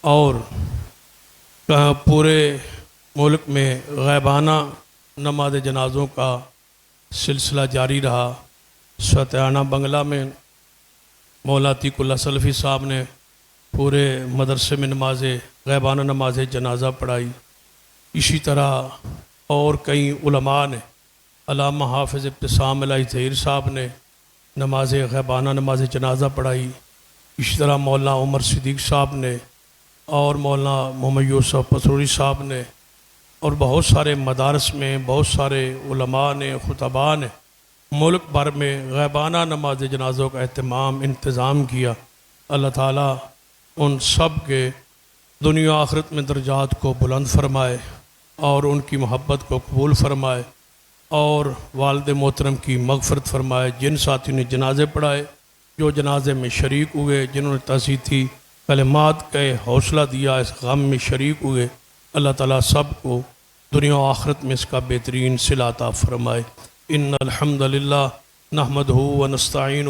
اور پورے ملک میں غیبانہ نماز جنازوں کا سلسلہ جاری رہا۔ ساتیانہ بنگلہ میں مولا عتیق اللہ سلفی صاحب نے پورے مدرسے میں غیبانہ نماز جنازہ پڑھائی۔ اسی طرح اور کئی علماء نے، علامہ حافظ ابتسام الہی ظہیر صاحب نے غیبانہ نماز جنازہ پڑھائی۔ اسی طرح مولانا عمر صدیق صاحب نے اور مولانا محمد یوسف پسروری صاحب نے اور بہت سارے مدارس میں بہت سارے علماء نے، خطباء نے ملک بھر میں غیبانہ نماز جنازوں کا انتظام کیا۔ اللہ تعالیٰ ان سب کے دنیا آخرت میں درجات کو بلند فرمائے اور ان کی محبت کو قبول فرمائے اور والد محترم کی مغفرت فرمائے۔ جن ساتھیوں نے جنازے پڑھائے، جو جنازے میں شریک ہوئے، جنہوں نے تعزیتی کلمات کا حوصلہ دیا، اس غم میں شریک ہوئے، اللہ تعالیٰ سب کو دنیا و آخرت میں اس کا بہترین صلہ عطا فرمائے۔ ان الحمد للہ نحمدہ و نستعینہ